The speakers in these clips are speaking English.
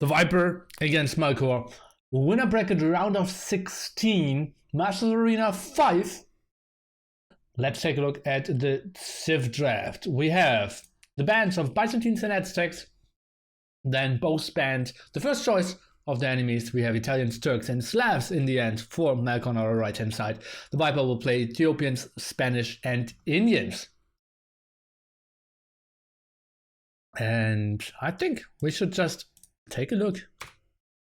The Viper against Melkor. Winner bracket round of 16. Masters Arena 5. Let's take a look at the Civ draft. We have the bands of Byzantines and Aztecs. Then both band the first choice of the enemies. We have Italians, Turks, and Slavs in the end for Melkor on our right hand side. The Viper will play Ethiopians, Spanish, and Indians. And I think we should just take a look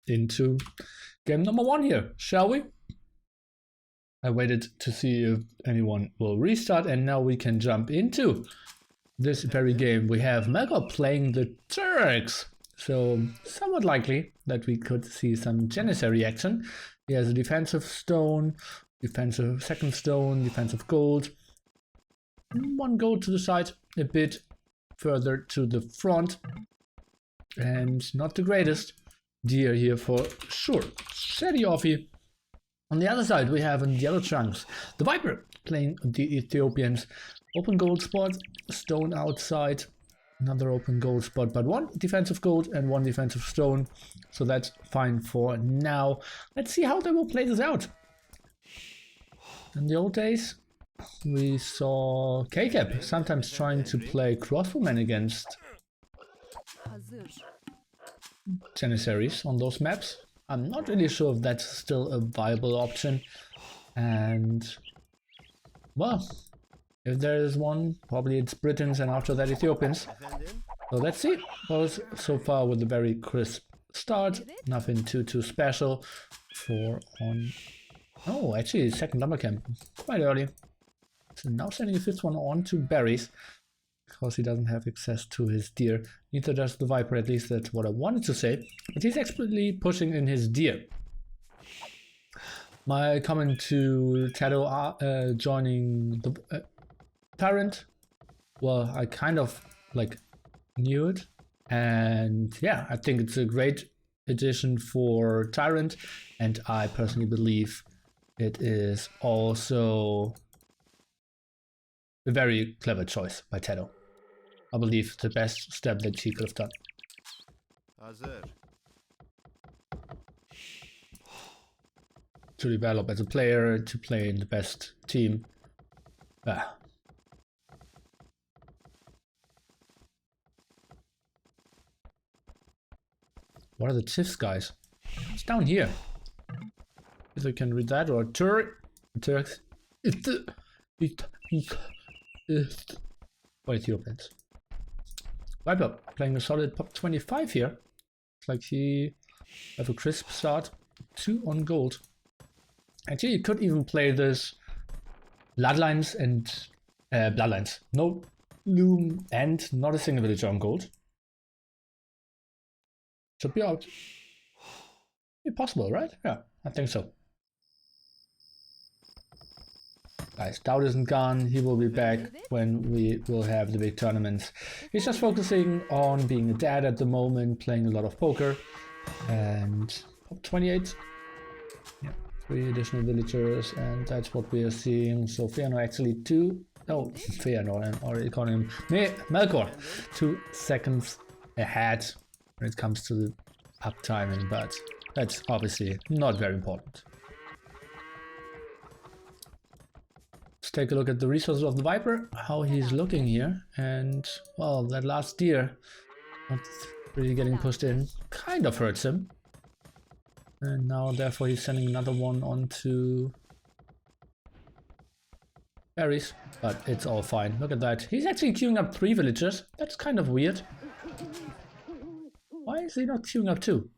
into game number 1 here, shall we? I waited to see if anyone will restart, and now we can jump into this very game. We have Melkor playing the Turks, so somewhat likely that we could see some Janissary action. He has a defensive stone, defensive second stone, defensive gold, 1 gold to the side, a bit further to the front, and not the greatest deer here for sure. Steady offy. On the other side we have in yellow chunks the Viper playing the Ethiopians. Open gold spot, stone outside, another open gold spot, but 1 defensive gold and 1 defensive stone, so that's fine for now. Let's see how they will play this out. In the old days we saw KCAP sometimes trying to play crossbowmen against Janissaries on those maps. I'm not really sure if that's still a viable option, and well, if there is one, probably it's Britons and after that Ethiopians. So let's see. Well, so far with a very crisp start, nothing too special. 4 on... Oh, actually second lumber camp, quite early. So now sending the 5th one on to berries, because he doesn't have access to his deer. Neither does the Viper, at least that's what I wanted to say. But he's expertly pushing in his deer. My comment to Tato joining the Tyrant, well, I kind of like knew it. And yeah, I think it's a great addition for Tyrant. And I personally believe it is also a very clever choice by Tato. I believe the best step that he could have done. To develop as a player, to play in the best team. What are the Tifs guys? It's down here. If I can read that, or Turks. Or Ethiopians. Viper playing a solid pop 25 here. It's like he have a crisp start. 2 on gold. Actually, you could even play this Bloodlines and Bloodlines. No loom and not a single villager on gold. Should be out. Be possible, right? Yeah, I think so. Guys, Doubt isn't gone. He will be back when we will have the big tournaments. He's just focusing on being a dad at the moment, playing a lot of poker. And 28. Yeah, 3 additional villagers, and that's what we are seeing. So Fëanor actually 2. Oh, Fëanor, I'm already calling him Melkor. 2 seconds ahead when it comes to the up timing, but that's obviously not very important. Let's take a look at the resources of the Viper, how he's looking here, and well, that last deer not really getting pushed in kind of hurts him, and now therefore he's sending another one onto berries, but it's all fine. Look at that, he's actually queuing up 3 villagers. That's kind of weird. Why is he not queuing up 2?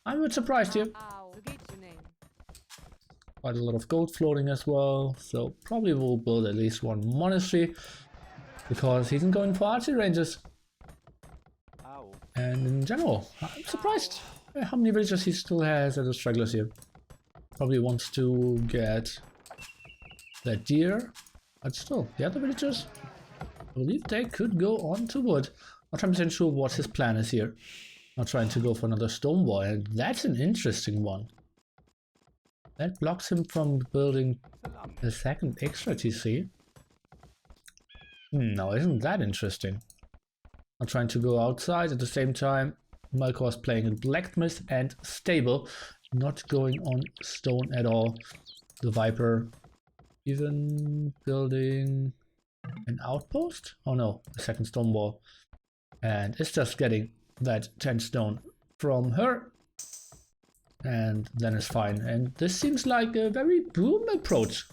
I'm a bit surprised here. Quite a lot of gold floating as well, so probably will build at least 1 monastery, because he isn't going for archery ranges. And in general, I'm surprised how many villagers he still has as a stragglers here. Probably wants to get that deer, but still, the other villagers, I believe they could go on to wood. Not 100% sure what his plan is here. Not trying to go for another stone wall, and that's an interesting one. That blocks him from building a second extra TC. No, isn't that interesting? Not trying to go outside. At the same time, Melkor is playing in blacksmith and stable, not going on stone at all. The Viper even building an outpost? Oh no, a second stone wall. And it's just getting that 10 stone from her. And then it's fine. And this seems like a very boom approach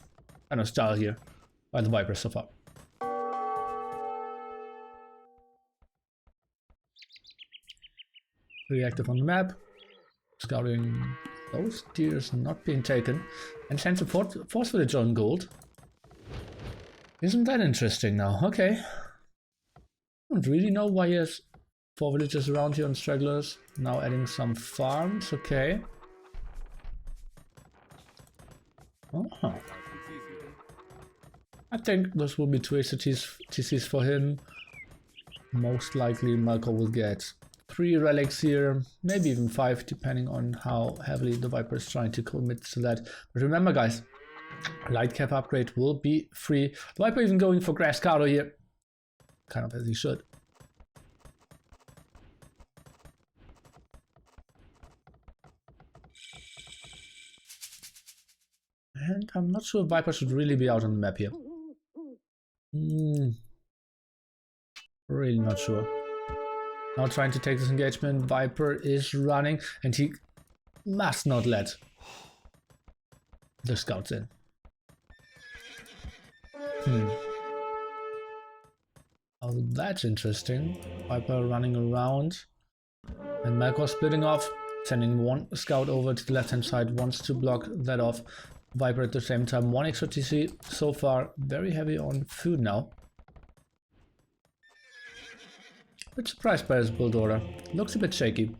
kind of style here by the Viper so far. Pretty active on the map. Scouting those deers not being taken. And sends a force villager on gold. Isn't that interesting now? Okay. I don't really know why he has 4 villagers around here on stragglers. Now adding some farms. Okay. Oh. I think this will be 2 TCs for him. Most likely Melkor will get 3 relics here, maybe even 5, depending on how heavily the Viper is trying to commit to that. But remember guys, light cap upgrade will be free. The Viper even going for grass cardo here. Kind of as he should. And I'm not sure if Viper should really be out on the map here. Really not sure. Now trying to take this engagement, Viper is running and he must not let the scouts in. Oh, that's interesting. Viper running around and Melkor splitting off, sending 1 scout over to the left hand side, wants to block that off. Viper at the same time, 1 extra TC so far, very heavy on food now. Bit surprised by his build order. Looks a bit shaky.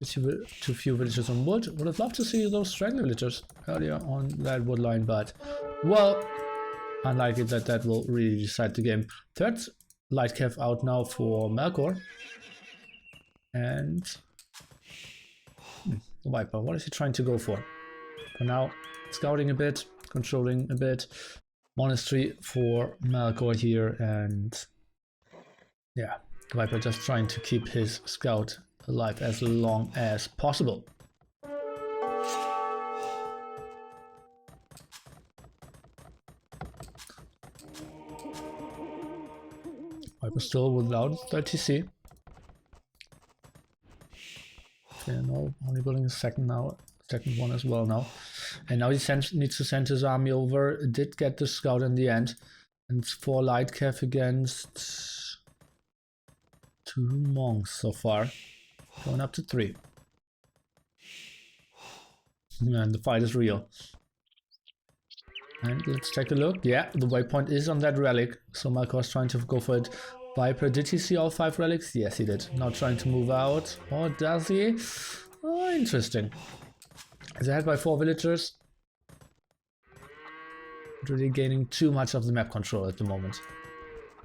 Too few villagers on wood. Would have loved to see those straggler villagers earlier on that wood line, but well, unlikely that will really decide the game. Third light cav out now for Melkor. And the Viper, what is he trying to go for? For now, scouting a bit, controlling a bit. Monastery for Melkor here, and yeah. Viper just trying to keep his scout alive as long as possible. Viper still without 30C. Okay, no, only building a second one as well now. And now he needs to send his army over. Did get the scout in the end. And 4 light cav against 2 monks so far, going up to 3. And the fight is real. And let's take a look. Yeah, the waypoint is on that relic, so Melkor is trying to go for it. Viper, did he see all 5 relics? Yes, he did. Now trying to move out. Or does he? Oh, interesting. Is ahead by 4 villagers. Not really gaining too much of the map control at the moment.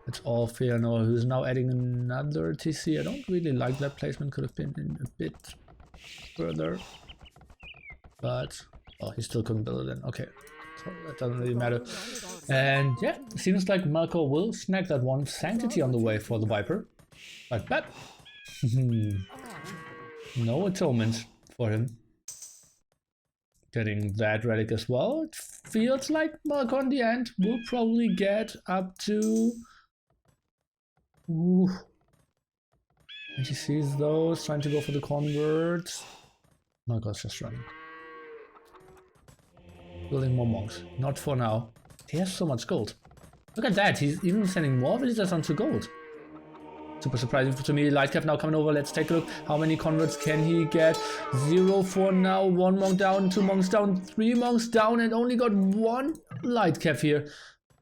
It's all Feanor, who's now adding another TC. I don't really like that placement, could have been in a bit further. But, oh, he still couldn't build it in. Okay, so that doesn't really matter. And yeah, seems like Melkor will snag that one. Sanctity on the way for the Viper. Like that. No atonement for him. Getting that relic as well. It feels like Melkor in the end will probably get up to... Ooh. And he sees those, trying to go for the converts. Melkor's just running. Building more monks. Not for now. He has so much gold. Look at that, he's even sending more villagers onto gold. Super surprising to me. Light cav now coming over. Let's take a look. How many converts can he get? 0 for now. 1 monk down, 2 monks down, 3 monks down, and only got 1 light cav here.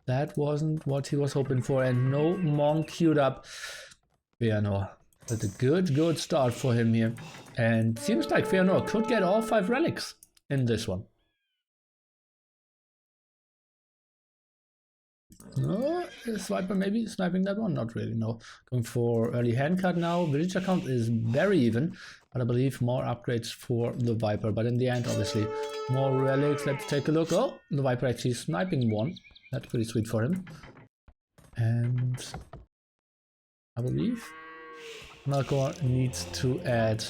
That wasn't what he was hoping for, and no monk queued up. Feanor. That's a good start for him here. And seems like Feanor could get all 5 relics in this one. No, is Viper maybe sniping that one? Not really, no. Going for early hand cut now. Villager count is very even, but I believe more upgrades for the Viper. But in the end, obviously, more relics. Let's take a look. Oh, the Viper actually sniping one. That's pretty sweet for him. And I believe. Melkor needs to add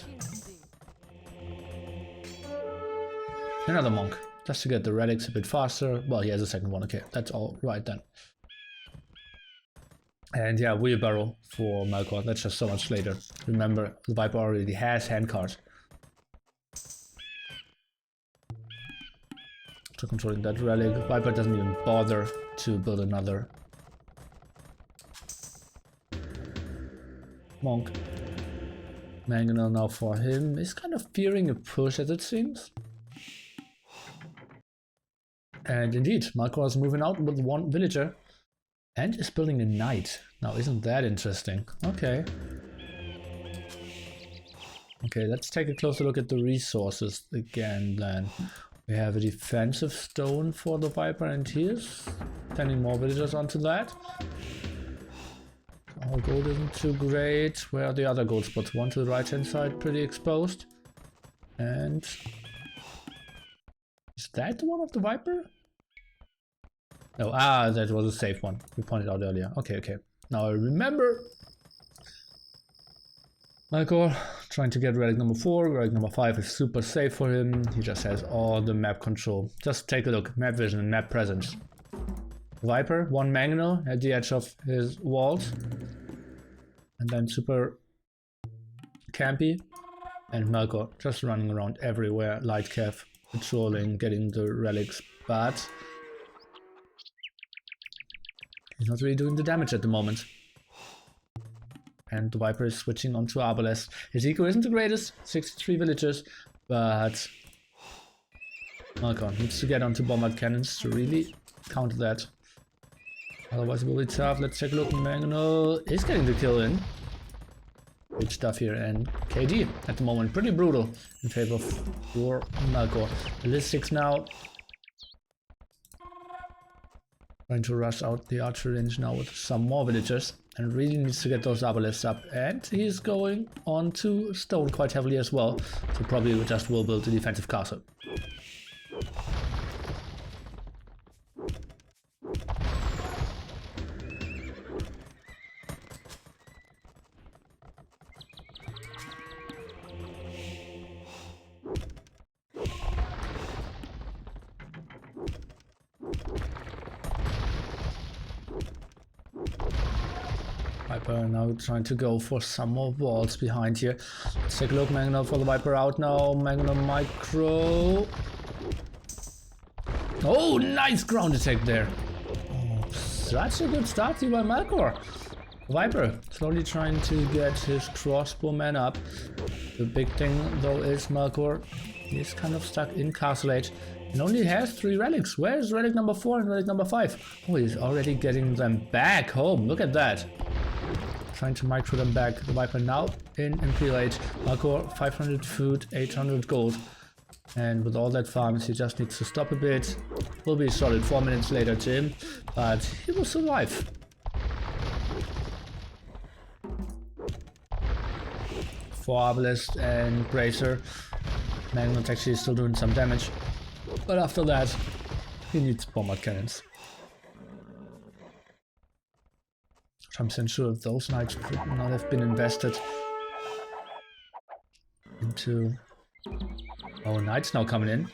another monk, just to get the relics a bit faster. Well, he has a second one, okay, that's all right then. And yeah, wheelbarrow for Melkor, that's just so much later. Remember, the Viper already has handcart. So controlling that relic, Viper doesn't even bother to build another monk. Mangonel now for him is kind of fearing a push as it seems. And indeed, Melkor is moving out with one villager and is building a knight. Now isn't that interesting? Okay. Okay, let's take a closer look at the resources again then. We have a defensive stone for the Viper and here's sending more villagers onto that. Our gold isn't too great. Where are the other gold spots? One to the right hand side, pretty exposed. And is that the one of the Viper? No, that was a safe one. We pointed out earlier. Okay, okay. Now I remember. Melkor trying to get relic number 4. Relic number 5 is super safe for him. He just has all the map control. Just take a look. Map vision and map presence. Viper, one mangonel at the edge of his walls. And then super campy. And Melkor just running around everywhere. Light cav, patrolling, getting the relics. But he's not really doing the damage at the moment. And the Viper is switching onto Arbalest. His eco isn't the greatest, 63 villagers, but Melkor needs to get onto bombard cannons to really counter that. Otherwise it will be tough. Let's take a look. Mangonel is getting the kill in. Good stuff here. And KD at the moment pretty brutal in favor of your Melkor. Ballistics now. Trying to rush out the archer range now with some more villagers. And really needs to get those arbalests up. And he's going on to stone quite heavily as well. So probably we just will build a defensive castle. Viper now trying to go for some more walls behind here. Let's take a look. Mangonel for the Viper out now. Mangonel micro. Oh, nice ground attack there. Oh, such a good start here by Melkor. Viper slowly trying to get his crossbow man up. The big thing though is Melkor is kind of stuck in Castle Age and only has 3 relics. Where's relic number 4 and relic number 5? Oh, he's already getting them back home. Look at that. Trying to micro them back. The Viper now in Imperial Age. Melkor 500 food, 800 gold. And with all that farms, he just needs to stop a bit. Will be a solid 4 minutes later to him, but he will survive. For Arbalest and Bracer, Mangonel's actually still doing some damage. But after that, he needs bombard cannons. I'm sure those knights could not have been invested into. Oh, knights now coming in.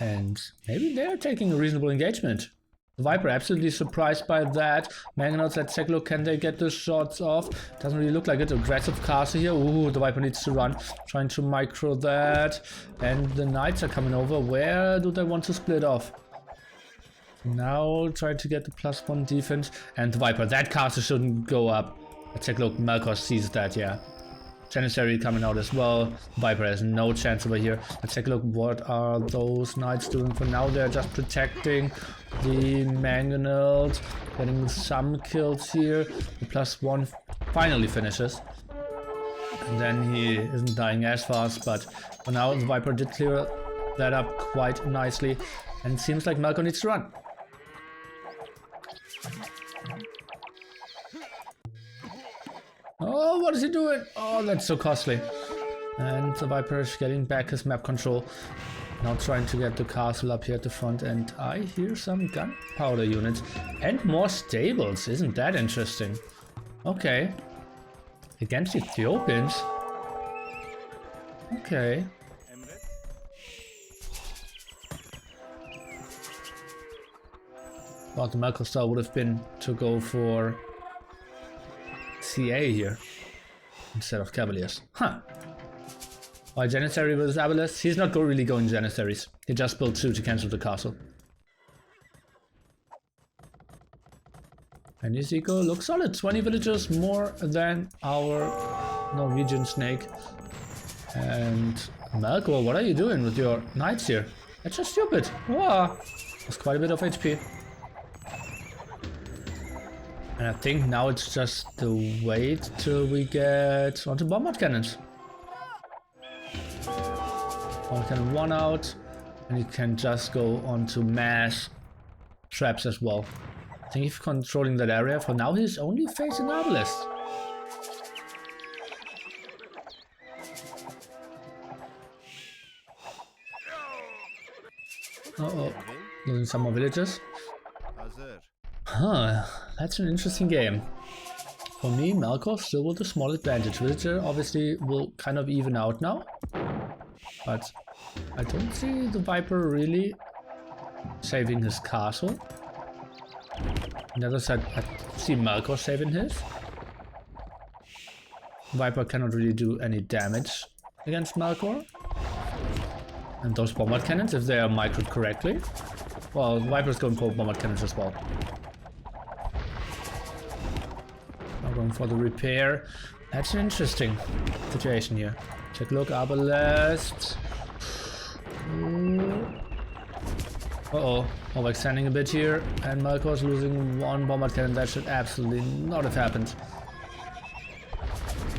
And maybe they're taking a reasonable engagement. The Viper absolutely surprised by that. Mangonels, let's take a look. Can they get the shots off? Doesn't really look like it. Aggressive castle here. Ooh, the Viper needs to run. Trying to micro that. And the knights are coming over. Where do they want to split off? Now trying to get the +1 defense. And the Viper, that castle shouldn't go up. Let's take a look. Melkor sees that, yeah. Janissary coming out as well. Viper has no chance over here. Let's take a look. What are those knights doing for now? They're just protecting the Mangonels. Getting some kills here. The +1 finally finishes. And then he isn't dying as fast. But for now, the Viper did clear that up quite nicely. And it seems like Melkor needs to run. Oh, what is he doing? Oh, that's so costly. And the Viper is getting back his map control. Now trying to get the castle up here at the front. And I hear some gunpowder units. And more stables. Isn't that interesting? Okay. Against Ethiopians? Okay. Well, the Melkor style would have been to go for CA here instead of Cavaliers. Huh. Why Janissary versus Abeles? He's not really going Janissaries. He just built 2 to cancel the castle. And Isiko looks solid. 20 villagers more than our Norwegian snake. And Melkor, what are you doing with your knights here? That's just stupid. Wow. That's quite a bit of HP. And I think now it's just to wait till we get onto bombard cannons. Bombard cannon 1 out, and you can just go onto mass traps as well. I think he's controlling that area. For now, he's only facing Arbalest. Uh-oh, losing some more villagers. Huh, that's an interesting game. For me, Melkor still with a small advantage. Villager obviously will kind of even out now. But I don't see the Viper really saving his castle. On the other side, I see Melkor saving his. Viper cannot really do any damage against Melkor. And those bombard cannons, if they are microed correctly. Well, Viper's going for bombard cannons as well. Going for the repair. That's an interesting situation here. Check, look, Arbalest. Uh-oh, overextending a bit here, and Melkor's losing 1 bombard cannon. That should absolutely not have happened.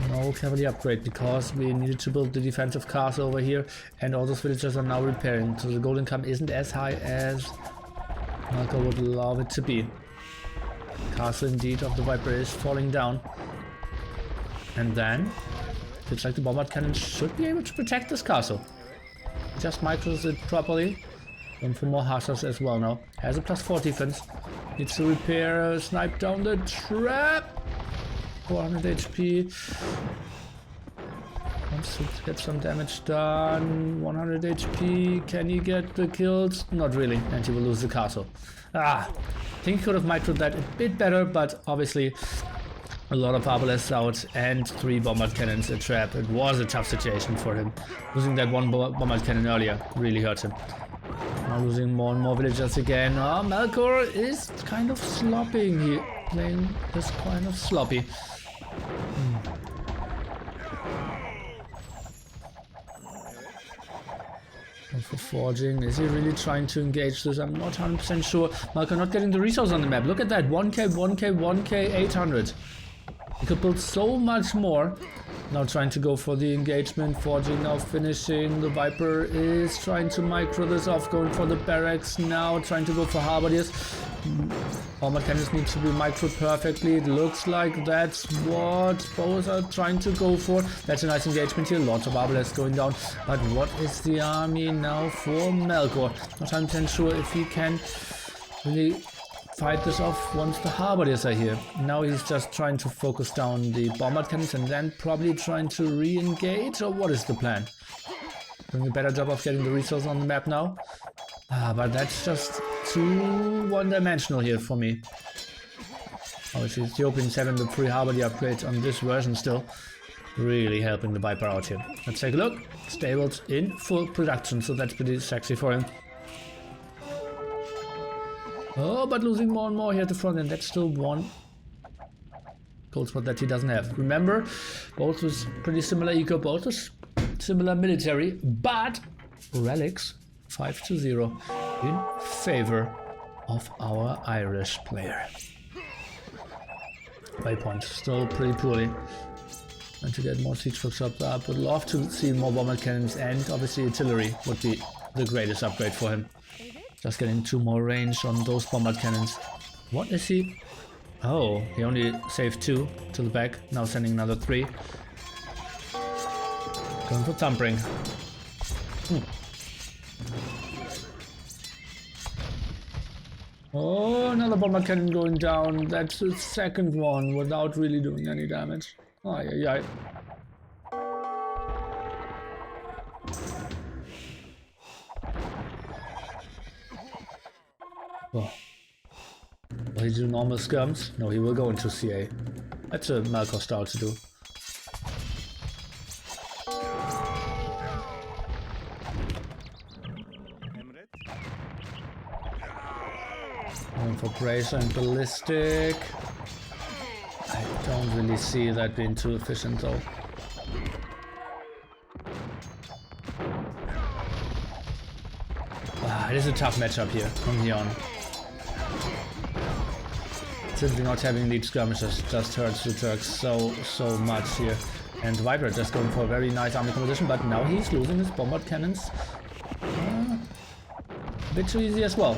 No cavalry upgrade because we needed to build the defensive castle over here, and all those villagers are now repairing, so the gold income isn't as high as Melkor would love it to be. Castle indeed of the Viper is falling down. And then, looks like the bombard cannon should be able to protect this castle. Just micros it properly. And for more hussars as well now. Has a +4 defense. Needs to repair, snipe down the trap. 400 HP. Wants to get some damage done. 100 HP. Can he get the kills? Not really. And he will lose the castle. Ah, I think he could have microed that a bit better, but obviously a lot of Arbalests out and 3 bombard cannons a trap. It was a tough situation for him. Losing that 1 bombard cannon earlier really hurt him. Now losing more and more villagers again. Oh, Melkor is kind of slopping here. Playing is kind of sloppy. For forging, is he really trying to engage this? I'm not 100% sure. Melkor not getting the resource on the map. Look at that, 1k, 1k, 1k, 800. He could build so much more. Now trying to go for the engagement. Forging now finishing. The Viper is trying to micro this off, going for the barracks now, trying to go for halberdiers. Bombard cannons need to be microed perfectly. It looks like that's what both are trying to go for. That's a nice engagement here. Lots of Arbalests going down. But what is the army now for Melkor? Not 100% sure if he can really fight this off once the halberdiers are here. Now he's just trying to focus down the bombard cannons and then probably trying to re-engage, or what is the plan? Doing a better job of getting the resource on the map now. But that's just too one-dimensional here for me. Obviously Ethiopians having the free halberdier upgrades on this version still. Really helping the Viper out here. Let's take a look. Stables in full production, so that's pretty sexy for him. Oh, but losing more and more here at the front end. That's still 1 gold spot that he doesn't have. Remember, both was pretty similar eco, both was similar military, but relics 5-0 in favor of our Irish player. Waypoint still pretty poorly. And to get more siege workshops up, would love to see more bombard cannons, and obviously artillery would be the greatest upgrade for him. Just getting 2 more range on those bombard cannons. What is he? Oh, he only saved 2 to the back. Now sending another 3. Going for thumpering. Oh, another bomber cannon going down. That's the second one without really doing any damage. Oh, yeah. Oh. Will he do normal skirms? No, he will go into CA. That's a Melkor style to do. Going for Bracer and Ballistic. I don't really see that being too efficient though. It is a tough matchup here from here on. Simply not having lead skirmishes just hurts the Turks so much here. And Viper just going for a very nice army composition, but now he's losing his bombard cannons. A bit too easy as well.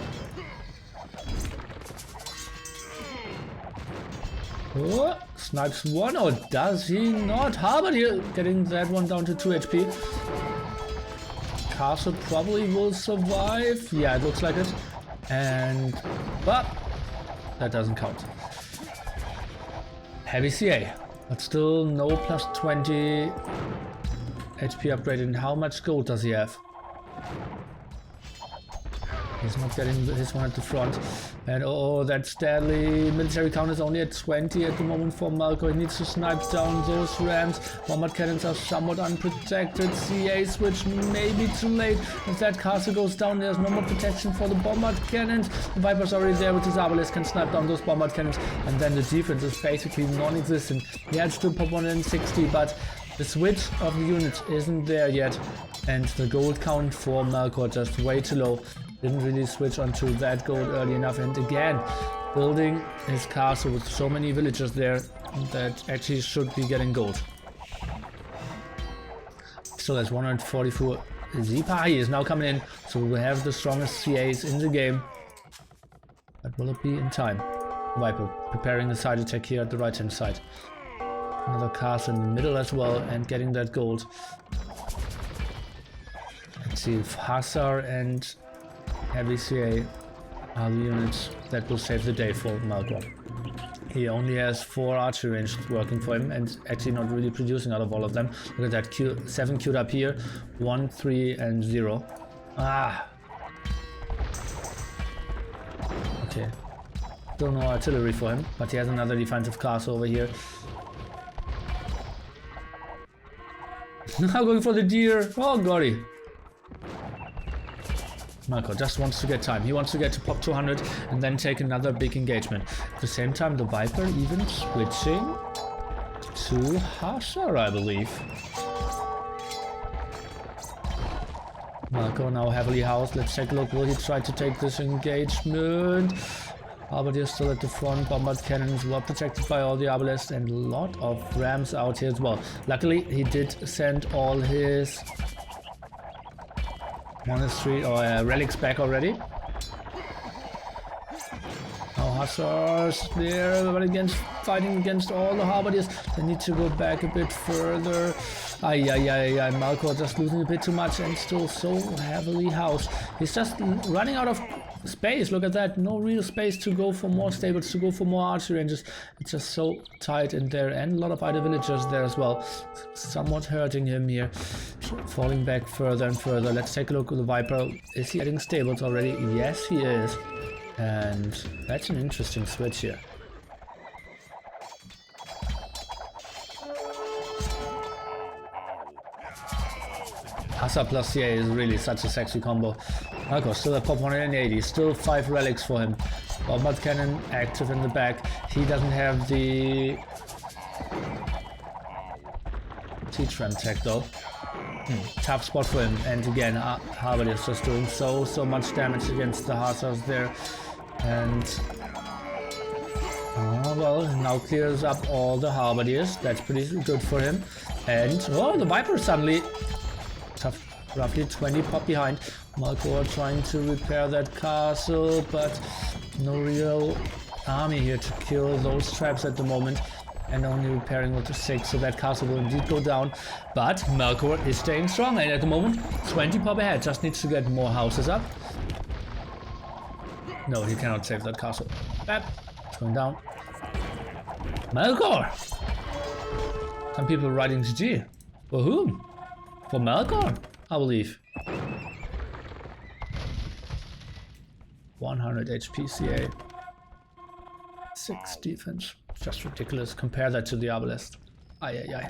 Oh, snipes one, or does he not? Halberdier getting that one down to 2 HP. Castle probably will survive. Yeah, it looks like it. And, but that doesn't count. Heavy CA, but still no plus 20 HP upgrade. And how much gold does he have? He's not getting his one at the front. And oh, that's deadly. Military count is only at 20 at the moment for Melkor. He needs to snipe down those rams. Bombard cannons are somewhat unprotected. CA switch may be too late. If that castle goes down, there's no more protection for the bombard cannons. The Viper's already there with his Arbalest, can snipe down those bombard cannons. And then the defense is basically non-existent. He had still pop 160, but the switch of the units isn't there yet. And the gold count for Melkor just way too low. Didn't really switch onto that gold early enough, and again building his castle with so many villagers there that actually should be getting gold. Still has 144 Zipa. He is now coming in, so we will have the strongest CAs in the game. But will it be in time? Viper preparing a side attack here at the right hand side. Another castle in the middle as well, and getting that gold. Let's see if Hussar and Heavy CA are the units that will save the day for Melkor. He only has 4 archery range working for him and actually not really producing out of all of them. Look at that, 7 queued up here, 1, 3 and 0. Ah! Okay. Still no artillery for him, but he has another defensive castle over here. Now going for the deer. Oh golly. Melkor just wants to get time. He wants to get to pop 200 and then take another big engagement. At the same time, the Viper even switching to Hussar, I believe. Melkor now heavily housed. Let's take a look. Will he try to take this engagement? Halberdier still at the front. Bombard cannons well protected by all the Arbalests, and a lot of rams out here as well. Luckily, he did send all his monastery or relics back already. Now Hussars there, but fighting against all the Halberdiers. They need to go back a bit further. Melkor just losing a bit too much and still so heavily housed. He's just running out of space. Look at that, no real space to go for more stables, to go for more archery ranges. It's just so tight in there, and a lot of idle villagers there as well. Somewhat hurting him here, falling back further and further. Let's take a look at the Viper. Is he adding stables already? Yes, he is. And that's an interesting switch here. Hussar plus CA is really such a sexy combo. Melkor still at pop 180, still 5 relics for him. Bombard cannon active in the back. He doesn't have the T-Tram tech though. Tough spot for him, and again Harvard is just doing so much damage against the Hussars there. And well, now clears up all the Halberdiers. That's pretty good for him. And oh, the Viper suddenly tough, roughly 20 pop behind. Melkor trying to repair that castle, but no real army here to kill those traps at the moment, and only repairing with the 6, so that castle will indeed go down. But Melkor is staying strong, and at the moment 20 pop ahead, just needs to get more houses up. No, he cannot save that castle. Bap. It's going down. Melkor! Some people writing GG. For whom? For Melkor, I believe. 100 HP CA. 6 defense. Just ridiculous. Compare that to the Obelisk. Aye, aye, aye.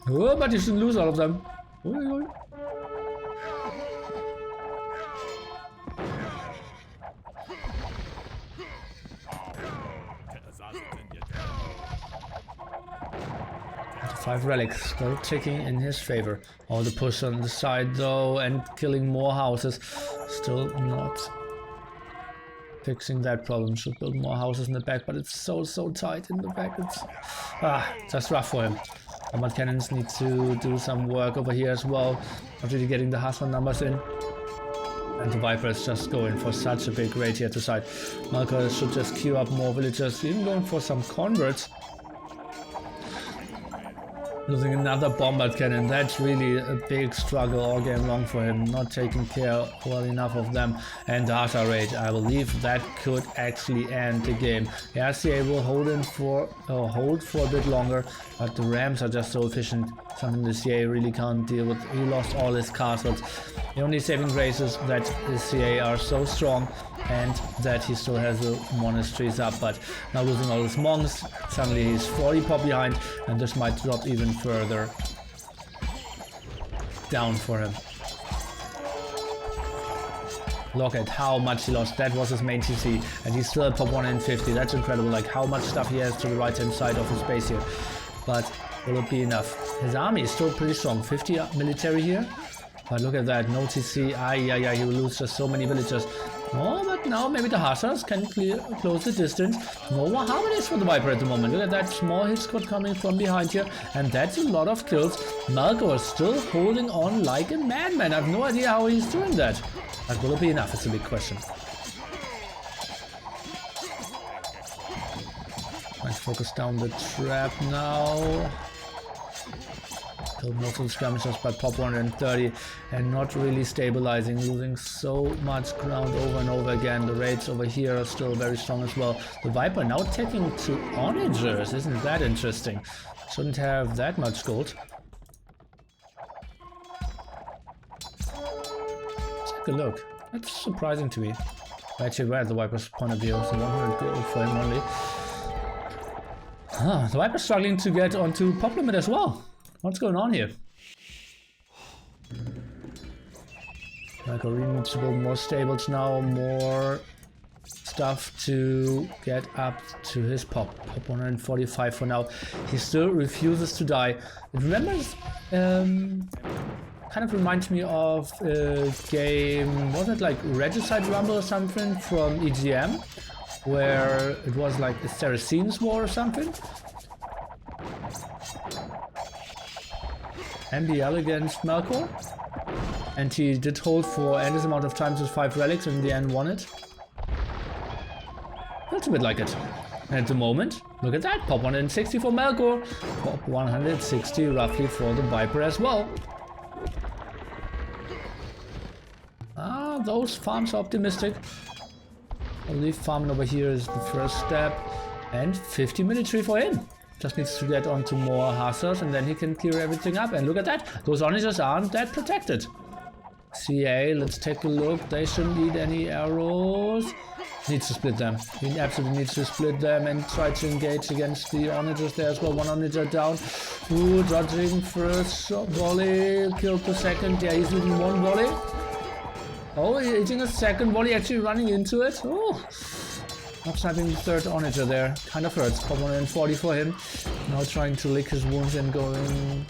Oh, but you shouldn't lose all of them. Oi, oi. Five relics still ticking in his favor. All the push on the side though and killing more houses. Still not fixing that problem. Should build more houses in the back, but it's so tight in the back. It's just rough for him. Armored cannons need to do some work over here as well. Not really getting the hustler numbers in. And the Viper is just going for such a big raid here to side. Melkor should just queue up more villagers, even going for some converts. Losing another bombard cannon, that's really a big struggle all game long for him, not taking care well enough of them. And the Husser raid, I believe that could actually end the game. The RCA will hold for a bit longer, but the Rams are just so efficient, something the CA really can't deal with. He lost all his castles. The only saving grace is that the CA are so strong and that he still has the monasteries up, but now losing all his monks, suddenly he's 40 pop behind, and this might drop even further down for him. Look at how much he lost. That was his main TC, and he's still at pop 150. That's incredible, like how much stuff he has to the right hand side of his base here. But will it be enough? His army is still pretty strong, 50 military here. But look at that, no TC, he will lose just so many villagers. Oh, but now maybe the Hussars can close the distance. No more harmonies for the Viper at the moment. Look at that small hit squad coming from behind here. And that's a lot of kills. Melkor is still holding on like a madman. I have no idea how he's doing that. But will it be enough? It's a big question. Let's focus down the trap now. Killed most of the skirmishes by pop 130 and not really stabilizing, losing so much ground over and over again. The raids over here are still very strong as well. The Viper now taking to onagers, isn't that interesting? Shouldn't have that much gold. Take a look. That's surprising to me. Actually, we're at the Viper's point of view, so 100 gold for him only. The Viper's struggling to get onto pop limit as well. What's going on here? Melkor needs to build more stables now, more stuff to get up to his pop 145 for now. He still refuses to die. It remembers, kind of reminds me of a game, was it like Regicide Rumble or something from EGM, where it was like the Saracens War or something. MBL against Melkor, and he did hold for endless amount of times with 5 relics and in the end won it. That's a bit like it. And at the moment, look at that, pop 160 for Melkor, pop 160 roughly for the Viper as well. Those farms are optimistic. I believe farming over here is the first step, and 50 military for him. Just needs to get onto more Hussars and then he can clear everything up. And look at that, those onagers aren't that protected. CA, let's take a look. They shouldn't need any arrows. Needs to split them. He absolutely needs to split them and try to engage against the onagers there as well. One onager down. Ooh, dodging first volley. Killed the second. Yeah, he's leaving one volley. Oh, he's hitting a second volley, actually running into it. Oh. Not sniping the third onager there. Kind of hurts. Pop 140 for him. Now trying to lick his wounds and going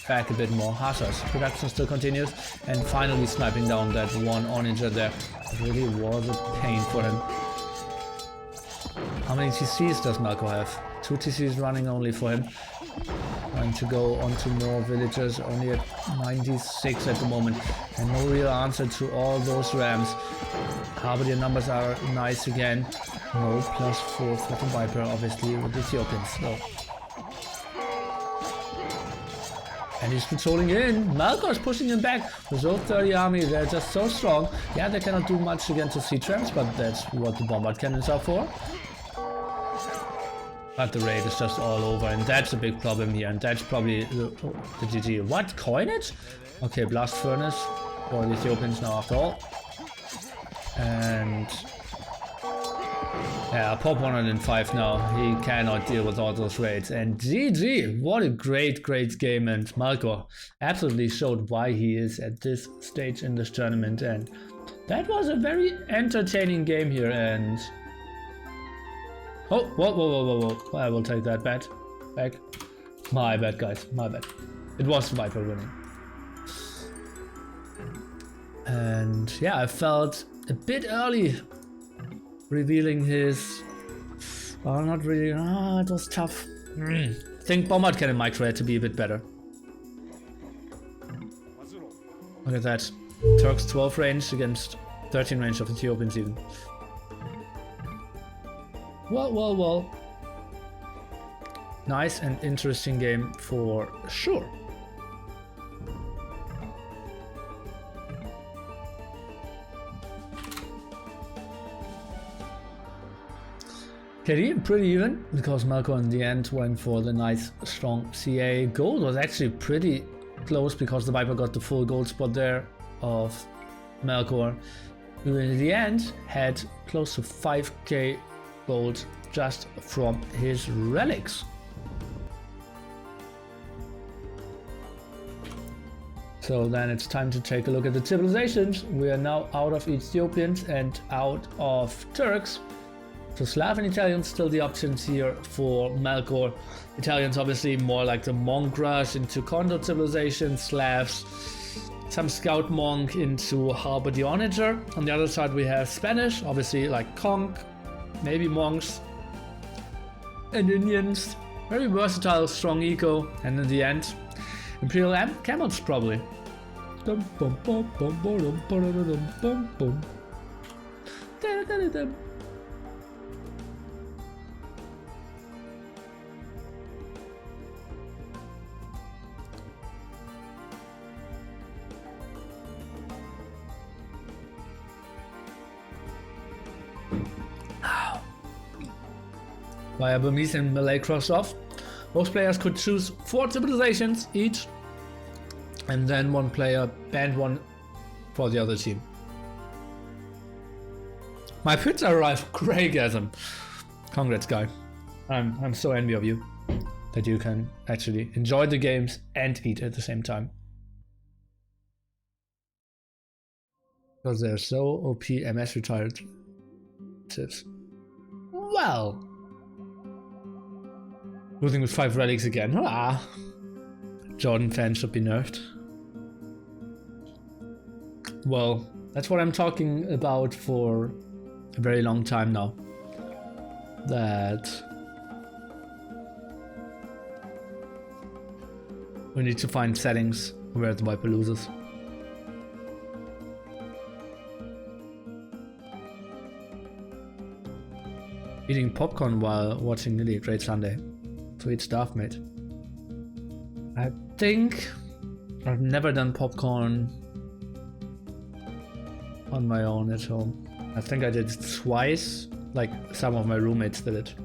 back a bit more. Hussars. Production still continues. And finally sniping down that one onager there. It really was a pain for him. How many TCs does Melkor have? 2 TCs running only for him. Trying to go onto more villagers. Only at 96 at the moment. And no real answer to all those rams. Halberdier numbers are nice again. No, +4 for the Viper, obviously, with the Ethiopians. So. And he's patrolling in. Melkor's pushing him back. With those 30 army, they're just so strong. Yeah, they cannot do much against the sea trams, but that's what the bombard cannons are for. But the raid is just all over, and that's a big problem here. And that's probably the GG. What? Coinage? Okay, blast furnace for the Ethiopians now after all. And yeah, Pop 105 now. He cannot deal with all those raids. And GG! What a great game. And Melkor absolutely showed why he is at this stage in this tournament. And that was a very entertaining game here. And oh, whoa. I will take that back. My bad, guys. My bad. It was Viper winning. And yeah, I felt a bit early revealing his... Oh, not really. It was tough. I think Bombard Cannon micro had to be a bit better. Look at that. Turks 12 range against 13 range of Ethiopians even. Well. Nice and interesting game for sure. KD pretty even, because Melkor in the end went for the nice strong CA. Gold was actually pretty close because the Viper got the full gold spot there of Melkor, who in the end had close to 5k gold just from his relics. So then it's time to take a look at the civilizations. We are now out of Ethiopians and out of Turks. So Slav and Italians still the options here for Melkor. Italians obviously more like the monk rush into Condor civilization, Slavs some scout monk into Harbor the Onager. On the other side we have Spanish, obviously like Conch, maybe monks and Indians. Very versatile, strong eco, and in the end Imperial camels probably. Via Burmese and Malay crossed off. Most players could choose 4 civilizations each, and then one player banned one for the other team. My pizza arrived. Greygasm. Congrats, guy. I'm so envy of you that you can actually enjoy the games and eat at the same time. Because they're so OP MS retired. Well, losing with 5 relics again. Jordan fans should be nerfed. Well, that's what I'm talking about for a very long time now. That we need to find settings where the Viper loses. Eating popcorn while watching Nearly a Great Sunday. Sweet stuff, mate. I think I've never done popcorn on my own at home. I think I did it twice, like some of my roommates did it.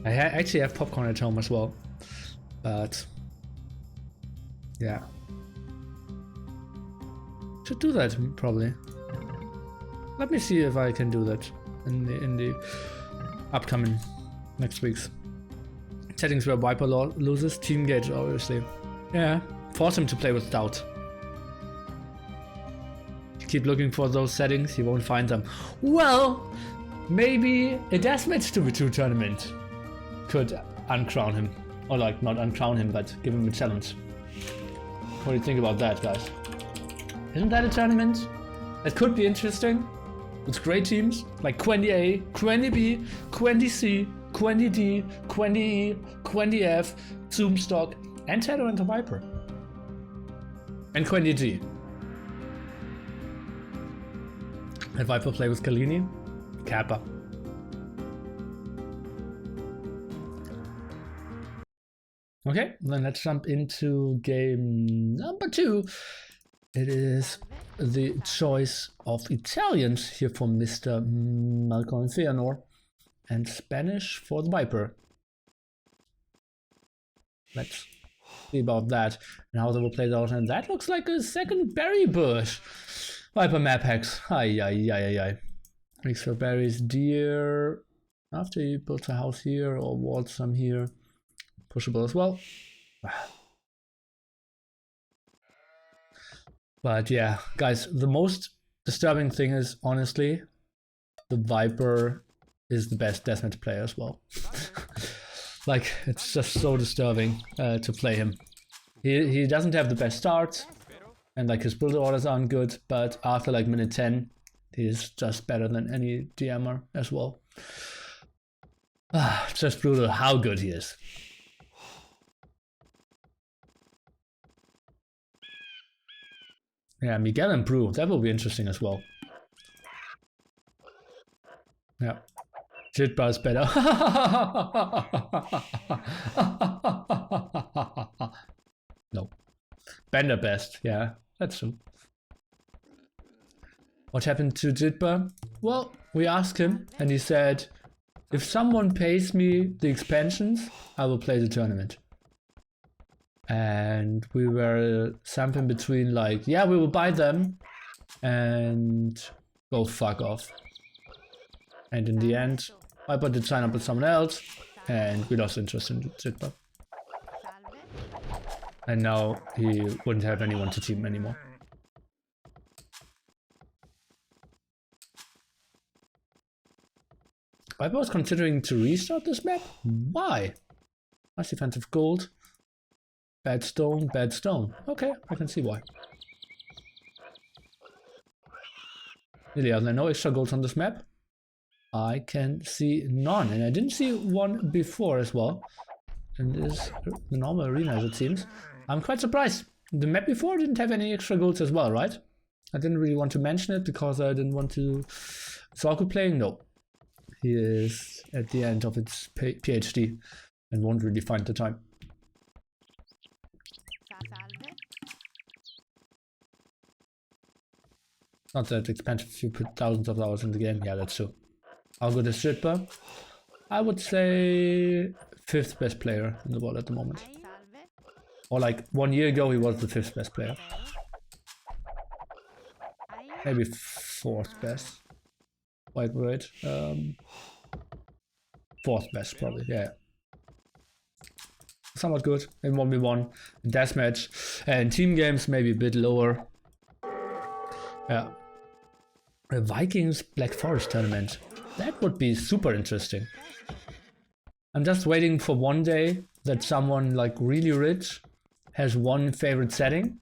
I actually have popcorn at home as well, but yeah. Should do that probably. Let me see if I can do that in the upcoming next weeks. Settings where Viper loses, team gauge obviously. Yeah, force him to play with Stout. Keep looking for those settings, you won't find them. Well, maybe a deathmatch 2v2 tournament could uncrown him. Or like, not uncrown him, but give him a challenge. What do you think about that, guys? Isn't that a tournament? That could be interesting. With great teams like Quendy A, Quendy B, Quendy C, Quendy D, Quendy E, Quendy F, Zoomstock, and Tedder and the Viper. And Quendy G. And Viper play with Kalini, Kappa. Okay, then let's jump into game number 2. It is the choice of Italians here for Mr. Melkor and Spanish for the Viper. Let's see about that and how they will play it out. And that looks like a second berry bush. Viper map hacks. Ay. Mix for berries, deer. After he builds a house here or walls some here. Pushable as well. But yeah, guys, the most disturbing thing is, honestly, the Viper is the best deathmatch player as well. Like, it's just so disturbing to play him. He doesn't have the best starts, and like his build orders aren't good, but after like minute 10, he's just better than any DMer as well. It's just brutal how good he is. Yeah, Miguel and Brew, that will be interesting as well. Yeah. Jitbar's better. No. Bender best, yeah, that's true. What happened to Jitbar? Well, we asked him and he said, if someone pays me the expansions, I will play the tournament. And we were something between like, yeah, we will buy them and go fuck off. And in the end, I did sign up with someone else and we lost interest in Jitbar. And now he wouldn't have anyone to team anymore. I was considering to restart this map. Why? Nice defensive gold. Bad stone, bad stone. Okay, I can see why. Really, are there no extra golds on this map? I can see none, and I didn't see one before as well. And this is the normal arena as it seems. I'm quite surprised. The map before didn't have any extra golds as well, right? I didn't really want to mention it because I didn't want to... Sorku playing? No. He is at the end of its PhD and won't really find the time. Not that expensive if you put thousands of hours in the game. Yeah, that's true. How good is Jitbar? I would say 5th best player in the world at the moment. Or like 1 year ago he was the 5th best player. Maybe 4th best. Wait. 4th best probably, yeah. Somewhat good in 1v1, in deathmatch, and team games maybe a bit lower. Yeah. A Vikings Black Forest tournament. That would be super interesting. I'm just waiting for one day that someone like really rich has one favorite setting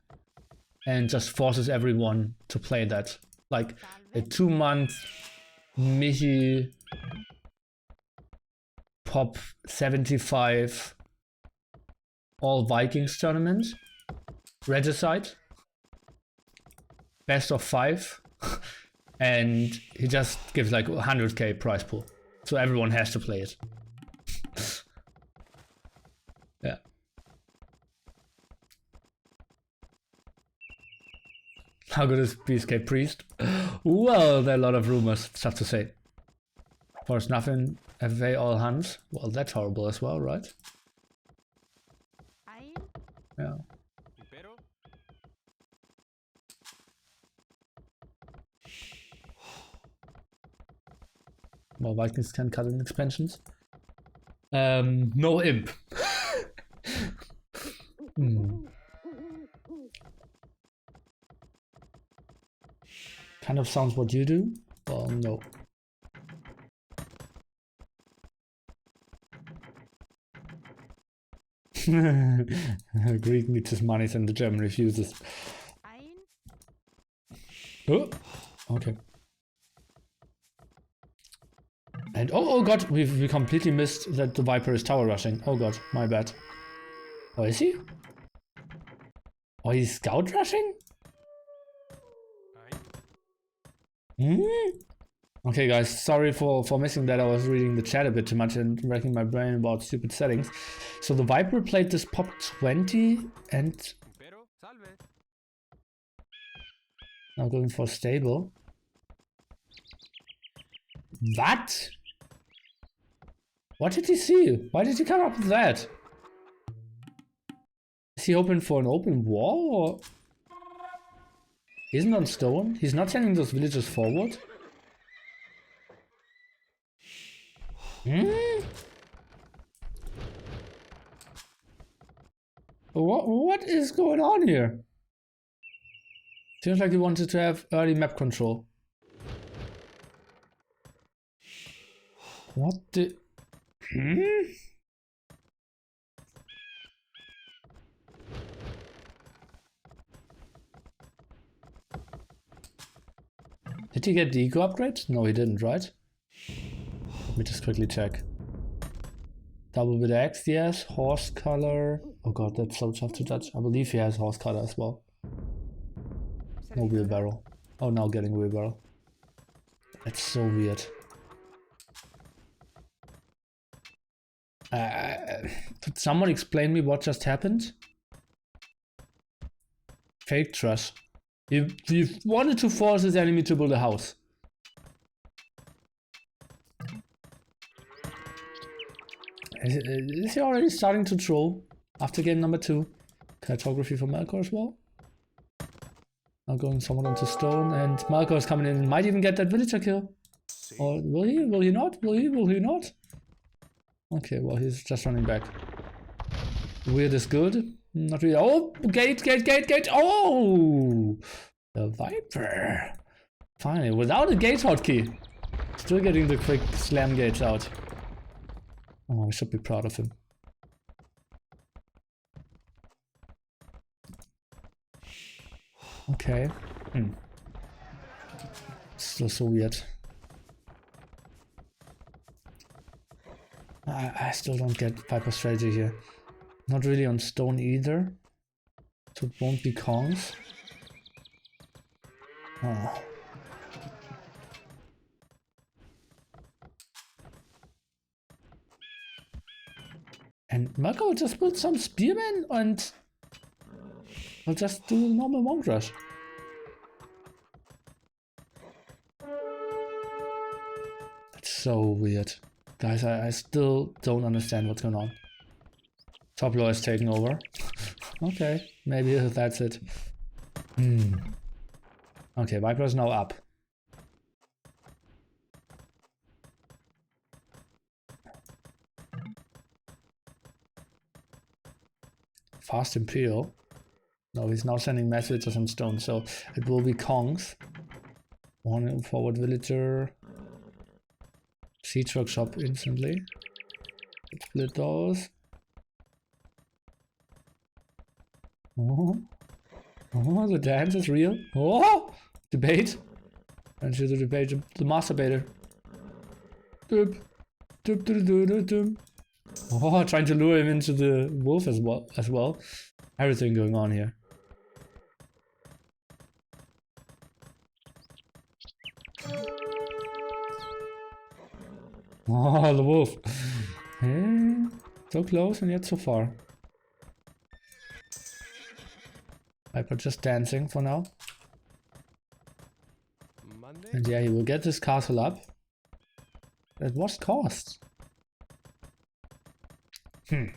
and just forces everyone to play that. Like a 2-month Michi Pop 75 all Vikings tournament. Regicide. Best of 5. And he just gives like 100k prize pool. So everyone has to play it. Yeah. How good is BSK Priest? Well, there are a lot of rumors, it's tough to say. Force nothing, FFA all hunts. Well, that's horrible as well, right? Yeah. More Vikings can cut in expansions. No imp. Kind of sounds what you do. Well, no. Greek needs his money and the German refuses. Oh, okay. And oh god, we completely missed that the Viper is tower rushing. Oh god, my bad. Oh, is he? Oh, he's scout rushing? Okay guys, sorry for missing that. I was reading the chat a bit too much and racking my brain about stupid settings. So the Viper played this pop 20 and now going for stable. What? What did he see? Why did he come up with that? Is he hoping for an open wall or? He isn't on stone? He's not sending those villagers forward? What is going on here? Seems like he wanted to have early map control. What the... Did he get the eco upgrade? No, he didn't, right? Let me just quickly check. Double with X, yes. Horse color. Oh god, that's so tough to judge. I believe he has horse color as well. No wheelbarrow. Oh, now getting wheelbarrow. That's so weird. Could someone explain me what just happened? Fake trust. He wanted to force his enemy to build a house. Is he already starting to troll after game number 2? Cartography for Melkor as well. Now going someone onto stone, and Melkor is coming in and might even get that villager kill. Or will he? Will he not? Will he? Will he not? Okay, well he's just running back. Weird is good. Not really. Oh, gate! Oh! The Viper! Finally, without a gate hotkey. Still getting the quick slam gates out. Oh, I should be proud of him. Okay. Still so weird. I still don't get Viper strategy here. Not really on stone either. So it won't be Kongs. Oh. And Melkor will just build some spearmen and I'll just do the normal monk rush. That's so weird. Guys, I still don't understand what's going on. Top law is taking over. Okay, maybe that's it. Okay, Viper is now up. Fast Imperial. No, he's now sending messages on stone, so it will be Kongs. One forward villager. Siege workshop instantly. Split those. Oh, the dance is real. Oh, debate. And she's a debate, the masturbator. Oh, trying to lure him into the wolf as well. Everything going on here. Oh, the wolf. So close and yet so far. Viper just dancing for now. And yeah, he will get this castle up. At what cost? Come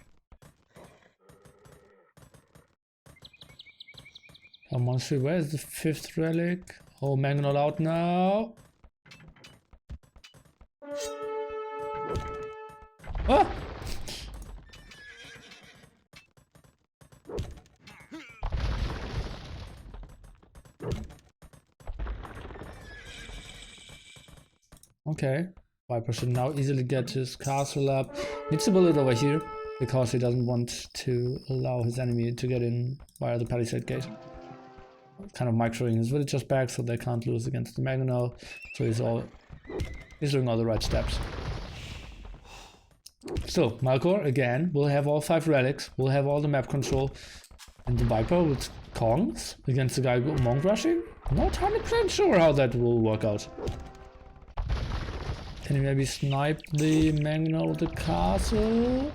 on, see, where is the 5th relic? Oh, Mangonel out now. Ah! Okay, Viper should now easily get his castle up. Needs to build it over here because he doesn't want to allow his enemy to get in via the palisade gate. Kind of microing his villagers back so they can't lose against the Mangonel. So he's doing all the right steps. So Melkor again will have all 5 relics, will have all the map control, and the Viper with Kongs against the guy monk rushing. Not 100% sure how that will work out. Can he maybe snipe the Magna of the castle?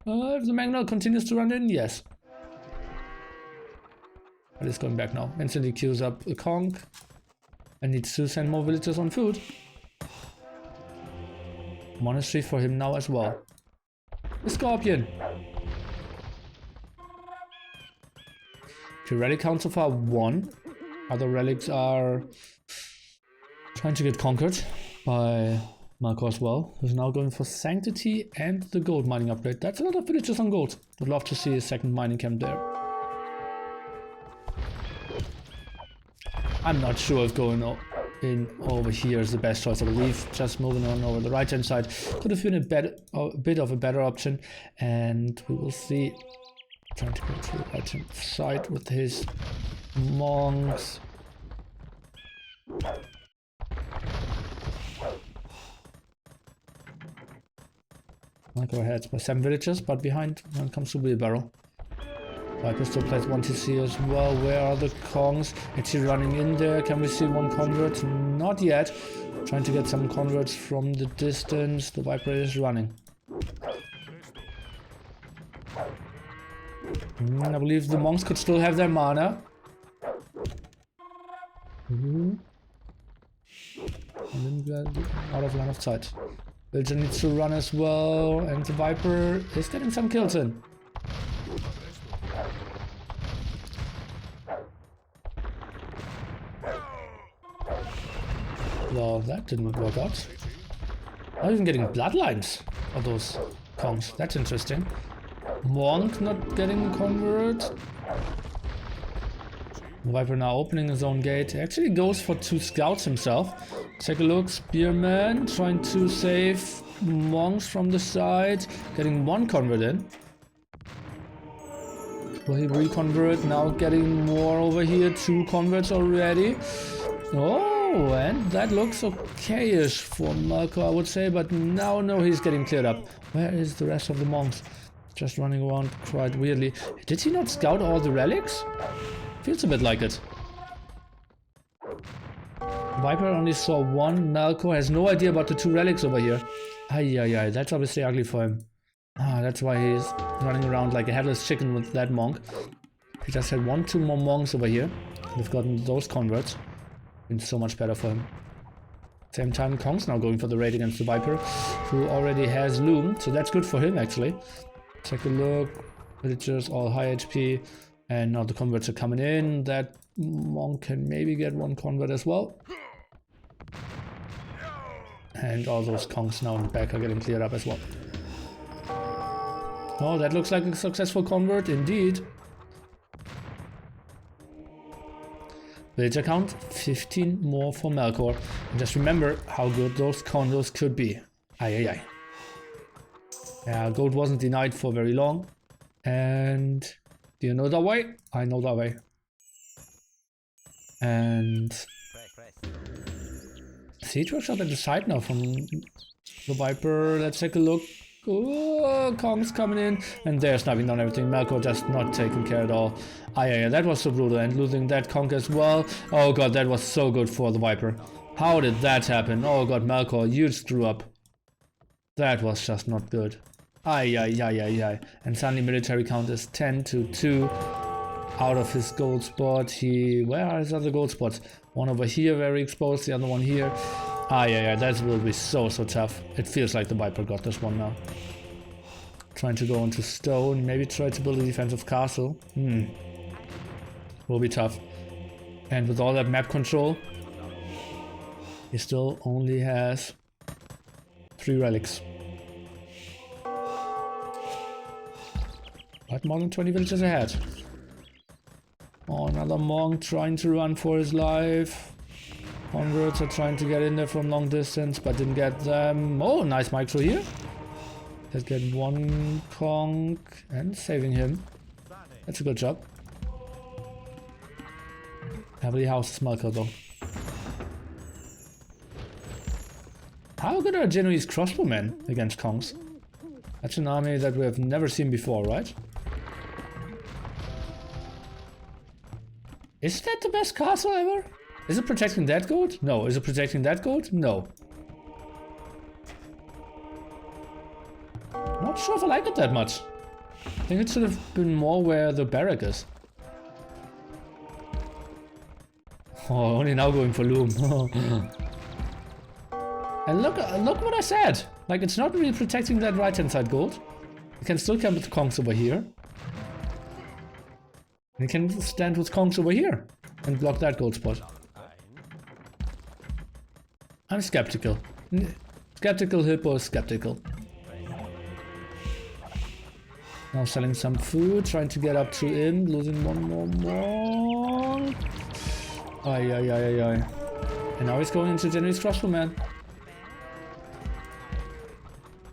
If the Magna continues to run in, yes. But it's going back now. Instantly queues up a conch. And needs to send more villagers on food. Monastery for him now as well. The Scorpion. The relic count so far 1. Other relics are trying to get conquered by Melkor as well. Who's now going for Sanctity and the gold mining upgrade. That's a lot of villagers on gold. Would love to see a second mining camp there. I'm not sure if going in over here is the best choice. I believe just moving on over the right hand side could have been a bit of a better option, and we will see. Trying to go to the right hand side with his monks. I'll go ahead by 7 villagers, but behind when it comes to wheelbarrow. Viper still plays 1 TC as well. Where are the Kongs? Is he running in there? Can we see one convert? Not yet. Trying to get some converts from the distance. The Viper is running. I believe the monks could still have their mana. And then get out of line of sight. Villager needs to run as well, and the Viper is getting some kills in. Well, that didn't work out. Not even getting bloodlines of those Kongs. That's interesting. Monk not getting convert. Viper now opening his own gate. He actually goes for 2 scouts himself. Take a look. Spearman trying to save monks from the side. Getting 1 convert in. Will he reconvert? Now getting more over here. 2 converts already. Oh, and that looks okay-ish for Melkor, I would say. But now, no, he's getting cleared up. Where is the rest of the monks? Just running around quite weirdly. Did he not scout all the relics? Feels a bit like it. Viper only saw 1. Melkor has no idea about the 2 relics over here. Ay, that's obviously ugly for him. That's why he's running around like a headless chicken with that monk. He just had 1-2 more monks over here. We've gotten those converts. Been so much better for him. Same time, Kong's now going for the raid against the Viper, who already has Loom, so that's good for him actually. Take a look. Villagers all high HP. And now the converts are coming in. That monk can maybe get 1 convert as well. And all those Kongs now in the back are getting cleared up as well. Oh, that looks like a successful convert indeed. Villager count 15 more for Melkor. And just remember how good those condos could be. Ay. Yeah, gold wasn't denied for very long. And do you know that way? I know that way. And siege workshop at the side now from the Viper. Let's take a look. Oh, Kong's coming in, and they're sniping down everything. Melkor just not taking care at all. Yeah, that was so brutal, and losing that Kong as well. Oh god, that was so good for the Viper. How did that happen? Oh god, Melkor, you screw up. That was just not good. Ay. And suddenly military count is 10-2. Out of his gold spot. Where are his other gold spots? One over here, very exposed. The other one here. Yeah, that will be so tough. It feels like the Viper got this one now. Trying to go into stone. Maybe try to build a defensive castle. Will be tough. And with all that map control, he still only has 3 relics. But more than 20 villages ahead. Oh, another monk trying to run for his life. Converts are trying to get in there from long distance, but didn't get them. Oh, nice micro here. Let's get 1 conch and saving him. That's a good job. Heavily houses Melkor though. How good are Genoese crossbowmen against Kongs? That's an army that we have never seen before, right? Is that the best castle ever? Is it protecting that goat? No. Is it protecting that goat? No. Not sure if I like it that much. I think it should have been more where the barrack is. Oh, only now going for loom. And look what I said. Like, it's not really protecting that right hand side gold. You can still come with Kongs over here. You can stand with Kongs over here and block that gold spot. I'm skeptical. Skeptical hippo is skeptical. Now selling some food, trying to get up to in, losing one more. Ay. And now he's going into January's crossbowman.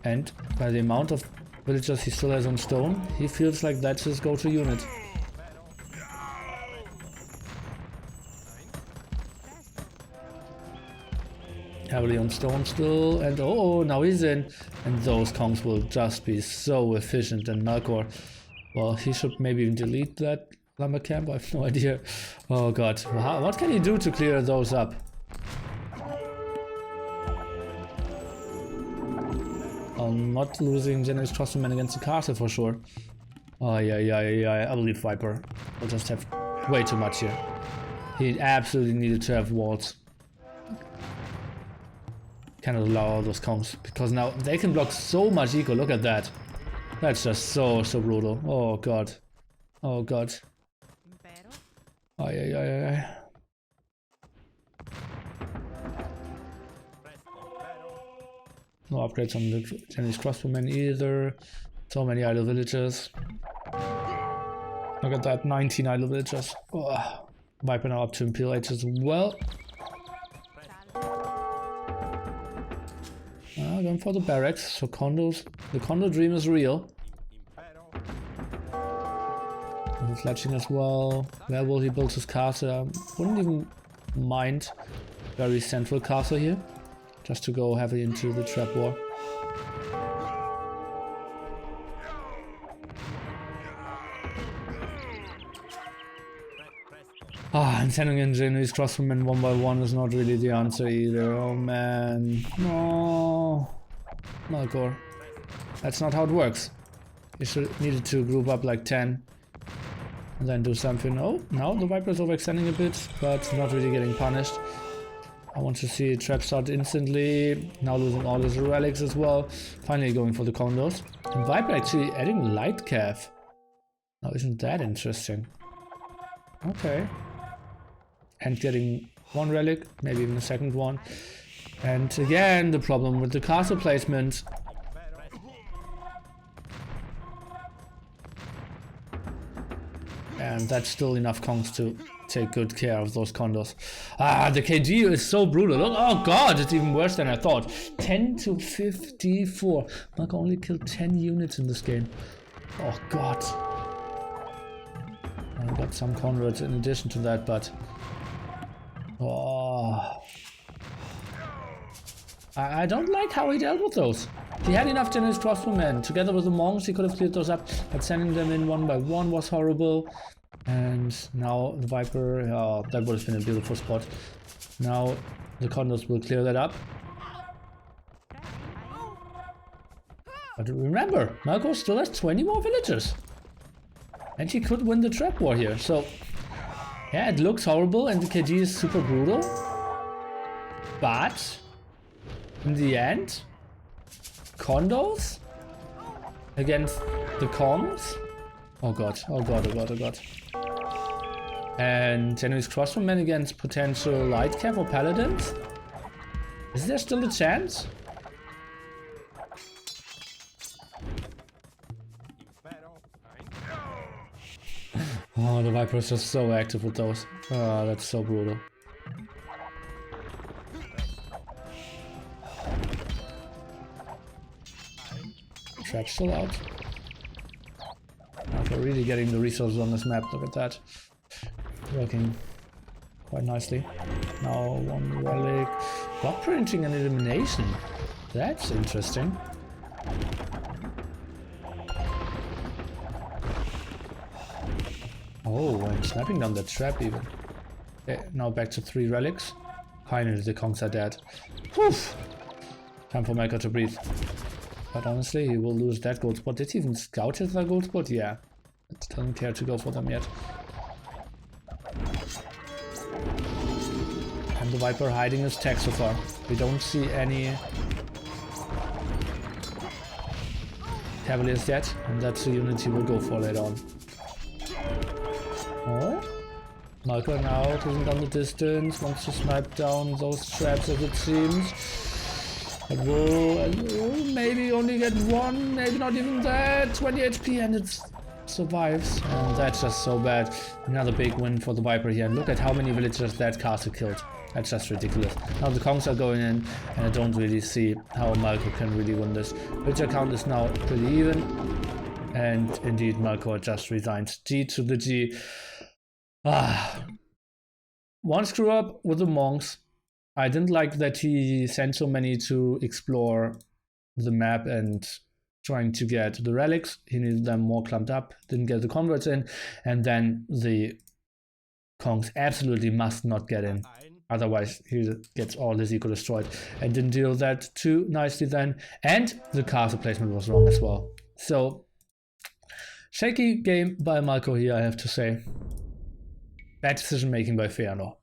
And by the amount of villagers he still has on stone, he feels like that's his go-to unit. Heavily on stone still, and oh, now he's in. And those Kongs will just be so efficient. And Melkor, well, he should maybe even delete that lumber camp, I have no idea. Oh god, what can he do to clear those up? I'm not losing Generous Crossman against the castle for sure. Oh yeah, I believe Viper will just have way too much here. He absolutely needed to have walls. Cannot allow all those Kongs, because now they can block so much eco. Look at that. That's just so brutal. Oh god. Oh god. Ay. No upgrades on the Chinese crossbowmen either. So many idle villagers. Look at that, 19 idle villagers. Oh. Viper now up to Imperial Age as well. Going for the barracks, so condos. The condo dream is real. And fletching as well. Where will he build his castle? Wouldn't even mind very central castle here. Just to go heavily into the trap war. And sending in January's crossbowmen one by one is not really the answer either. Oh man. No. Melkor. That's not how it works. You needed to group up like 10. And then do something. Oh, now the Viper is overextending a bit, but not really getting punished. I want to see a trap start instantly. Now losing all his relics as well. Finally going for the condos. And Viper actually adding light calf. Now isn't that interesting? Okay. And getting one relic, maybe even a second one. And again, the problem with the castle placement. And that's still enough Kongs to take good care of those condos. The KG is so brutal. Look, oh god, it's even worse than I thought. 10 to 54. Melkor only killed 10 units in this game. Oh god. I got some converts in addition to that, but oh, I don't like how he dealt with those. He had enough generous crossbowmen. Together with the monks, he could have cleared those up, but sending them in one by one was horrible. And now the Viper, that would have been a beautiful spot. Now the condos will clear that up. But remember, Melkor still has 20 more villagers. And he could win the trap war here, so yeah, it looks horrible and the KG is super brutal. But in the end, condos against the Kongs. Oh god. And January's crossbowmen against potential light cap or paladins. Is there still a chance? Oh, the Viper is just so active with those. Oh, that's so brutal. Trap still out. Now we're really getting the resources on this map. Look at that. Working quite nicely. Now one relic. Block printing and elimination. That's interesting. Oh, and snapping down the trap even. Okay, now back to 3 relics. Finally, the Kongs are dead. Whew. Time for Melkor to breathe. But honestly, he will lose that gold spot. Did he even scout his gold spot? Yeah. But doesn't care to go for them yet. And the Viper hiding his tech so far. We don't see any Cavaliers yet, and that's the unit he will go for later on. Oh? Melkor now taking down the distance, wants to snipe down those traps as it seems. But will maybe only get 1, maybe not even that. 20 HP and it survives. And that's just so bad. Another big win for the Viper here. And look at how many villagers that castle killed. That's just ridiculous. Now the Kongs are going in, and I don't really see how Melkor can really win this. Villager count is now pretty even. And indeed, Melkor just resigns. G to the G. One screw up with the monks. I didn't like that he sent so many to explore the map and trying to get the relics. He needed them more clumped up, didn't get the converts in, and then the Kongs absolutely must not get in. Otherwise, he gets all his eco destroyed, and didn't deal with that too nicely then. And the castle placement was wrong as well. So, shaky game by Melkor here, I have to say. Bad decision making by Feanor.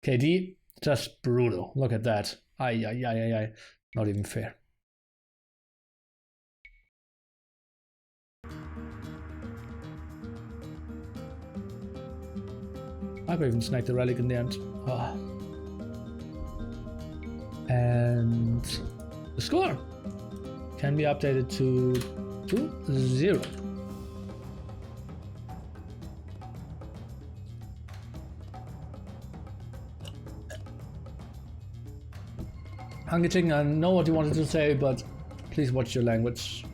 KD, just brutal. Look at that. Ay. Not even fair. I could even snag the relic in the end. Oh. And the score can be updated to 2-0. Hungry Chicken, I know what you wanted to say, but please watch your language.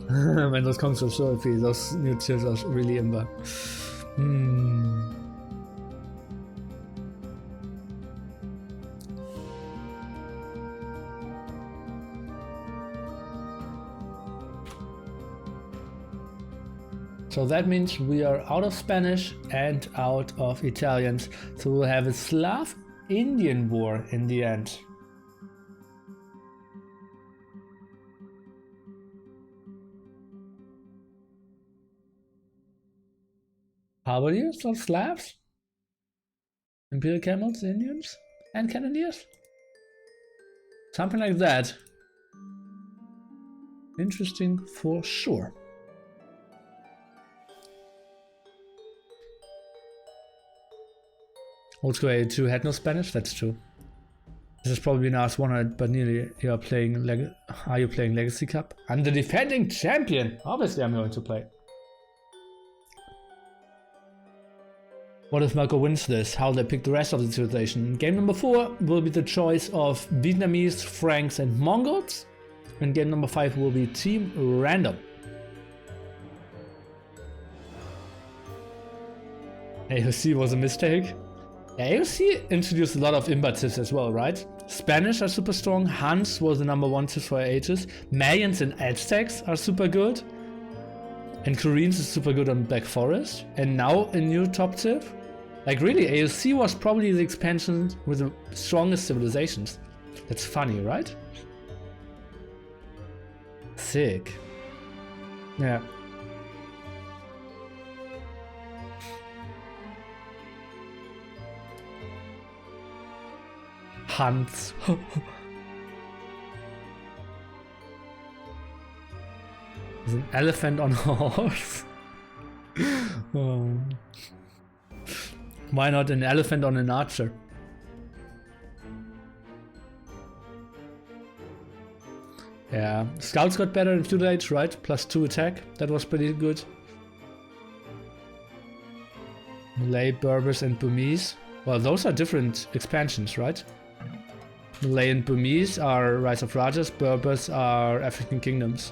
When those Kongs are so OP, those new tiers are really imba. So that means we are out of Spanish and out of Italians. So we'll have a Slav-Indian war in the end. Cavaliers or Slavs? Imperial camels, Indians, and Cannoneers? Something like that. Interesting for sure. Old School 82 had no Spanish, that's true. This is probably an Ask 100, but nearly you are playing are you playing Legacy Cup? I'm the defending champion! Obviously I'm going to play. What if Melkor wins this? How they pick the rest of the civilization? Game number 4 will be the choice of Vietnamese, Franks and Mongols. And game number 5 will be Team Random. AOC was a mistake. AOC introduced a lot of imba tips as well, right? Spanish are super strong. Huns was the number 1 tip for ages. Mayans and Aztecs are super good. And Koreans is super good on Black Forest. And now a new top tip. Like really, AOC was probably the expansion with the strongest civilizations. That's funny, right? Sick. Yeah. Huns. There's an elephant on a horse. Oh. Why not an elephant on an archer? Yeah, scouts got better in feudal age, right? +2 attack, that was pretty good. Malay, Berbers and Burmese. Well, those are different expansions, right? Malay and Burmese are Rise of Rajas, Berbers are African kingdoms.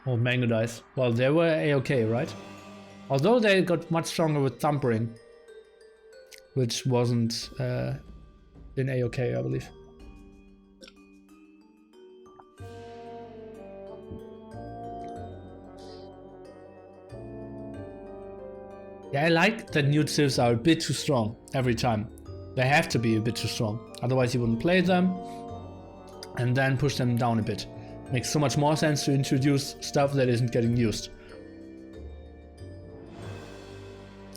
Or Mango Dice. Well, they were A-OK, right? Although they got much stronger with Thumpering. which wasn't in AOK, I believe. Yeah, I like that new civs are a bit too strong every time. They have to be a bit too strong, otherwise you wouldn't play them and then push them down a bit. Makes so much more sense to introduce stuff that isn't getting used.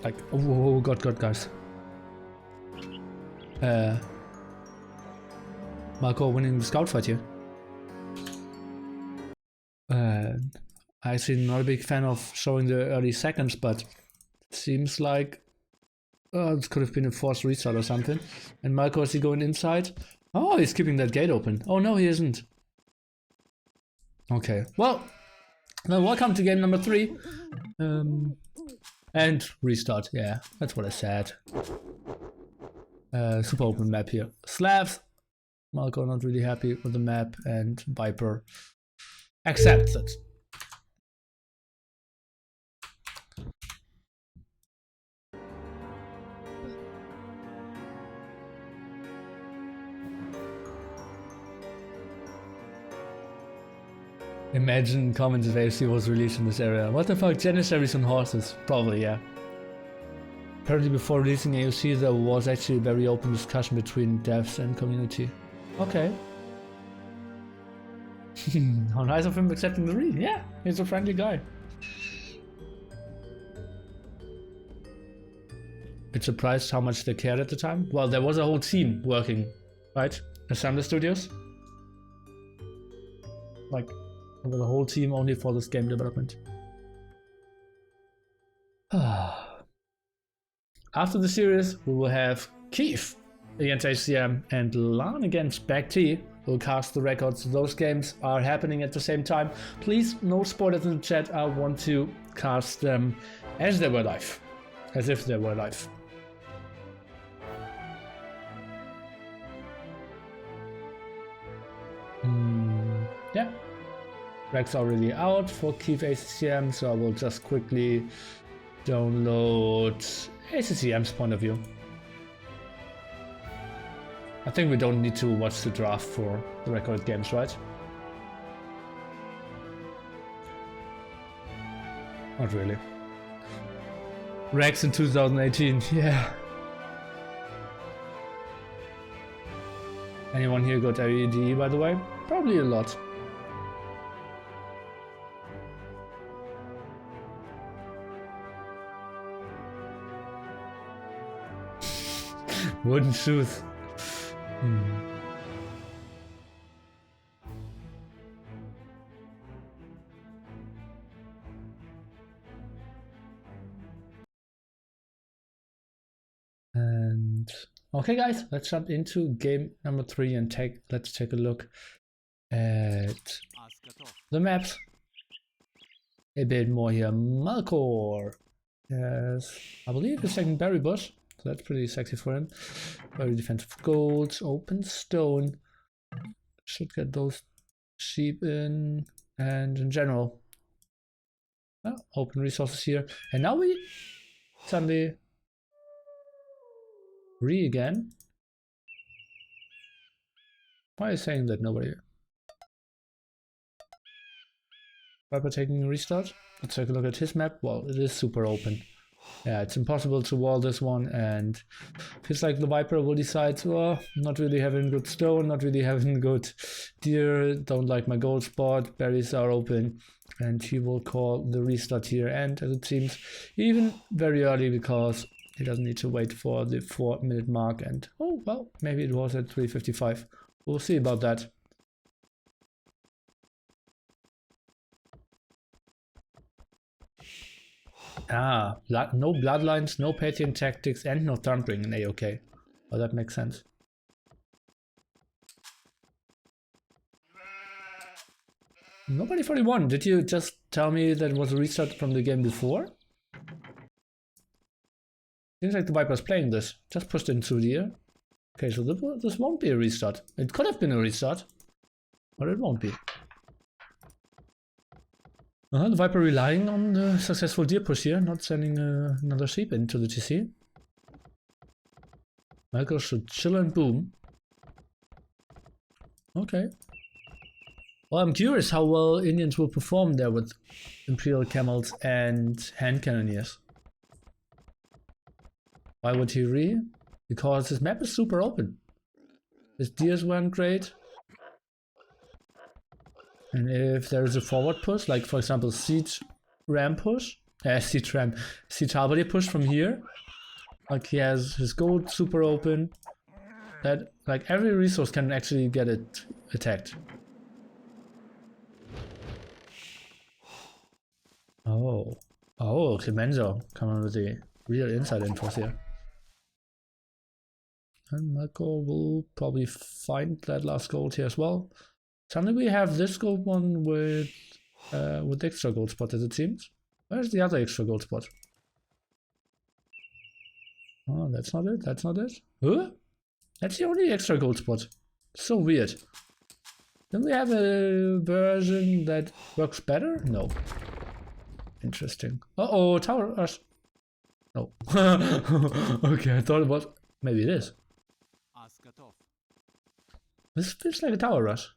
Like, oh god guys. Melkor winning the scout fight here. I'm actually not a big fan of showing the early seconds, but it seems like this could have been a forced restart or something. And Melkor, is he going inside? Oh, he's keeping that gate open. Oh no, he isn't. Okay, well, welcome to game number 3. And restart, yeah, that's what I said. Super open map here. Slavs, Melkor not really happy with the map, and Viper accepts it. Imagine comments if AFC was released in this area. What the fuck, Janissaries on horses? Probably, yeah. Apparently before releasing AOC there was actually a very open discussion between devs and community. Okay. How nice of him accepting the read. Yeah, he's a friendly guy. Bit surprised how much they cared at the time. Well, there was a whole team working, right? Assembly Studios. Like, there was a whole team only for this game development. After the series, we will have Keith against HCM and Lan against Back T. We'll cast the records. Those games are happening at the same time. Please, no spoilers in the chat. I want to cast them as they were live. As if they were live. Yeah. Recs are already out for Keith HCM, so I will just quickly download HCM's point of view. I think we don't need to watch the draft for the record games, right? Not really. Rex in 2018, yeah. Anyone here got AEDE, by the way? Probably a lot. Wooden shoes. And okay guys, let's jump into game number 3 and let's take a look at the maps a bit more here. Melkor, yes, I believe he's taking Berry Bush. So that's pretty sexy for him. Very defensive golds, open stone. Should get those sheep in. And in general, open resources here. And now we suddenly again. Why are you saying that nobody? Viper taking a restart. Let's take a look at his map. Well, it is super open. Yeah, it's impossible to wall this one, and feels like the Viper will decide, well, not really having good stone, not really having good deer, don't like my gold spot, berries are open, and he will call the restart here, and as it seems, even very early, because he doesn't need to wait for the 4-minute mark, and oh, well, maybe it was at 3:55. We'll see about that. Ah, no bloodlines, no Pathian tactics, and no thundering in AOK. Well, that makes sense. Nobody 41. Did you just tell me that it was a restart from the game before? Seems like the Viper's playing this. Just pushed into the air. Okay, so this won't be a restart. It could have been a restart, but it won't be. The Viper relying on the successful deer push here, not sending another sheep into the TC. Melkor should chill and boom. Okay. Well, I'm curious how well Indians will perform there with Imperial camels and hand cannoneers. Why would he re? Because his map is super open. His deers weren't great. And if there is a forward push, like for example siege ram push, siege halberdier push from here, like he has his gold super open, that like every resource can actually get it attacked. Oh, Clemenzo coming with the real inside info here. And Melkor will probably find that last gold here as well. Suddenly we have this gold one with extra gold spot, as it seems. Where's the other extra gold spot? Oh, that's not it. That's not it. Huh? That's the only extra gold spot. So weird. Then we have a version that works better? No. Interesting. Uh-oh, tower rush. No. Okay, I thought it was. Maybe it is. This feels like a tower rush.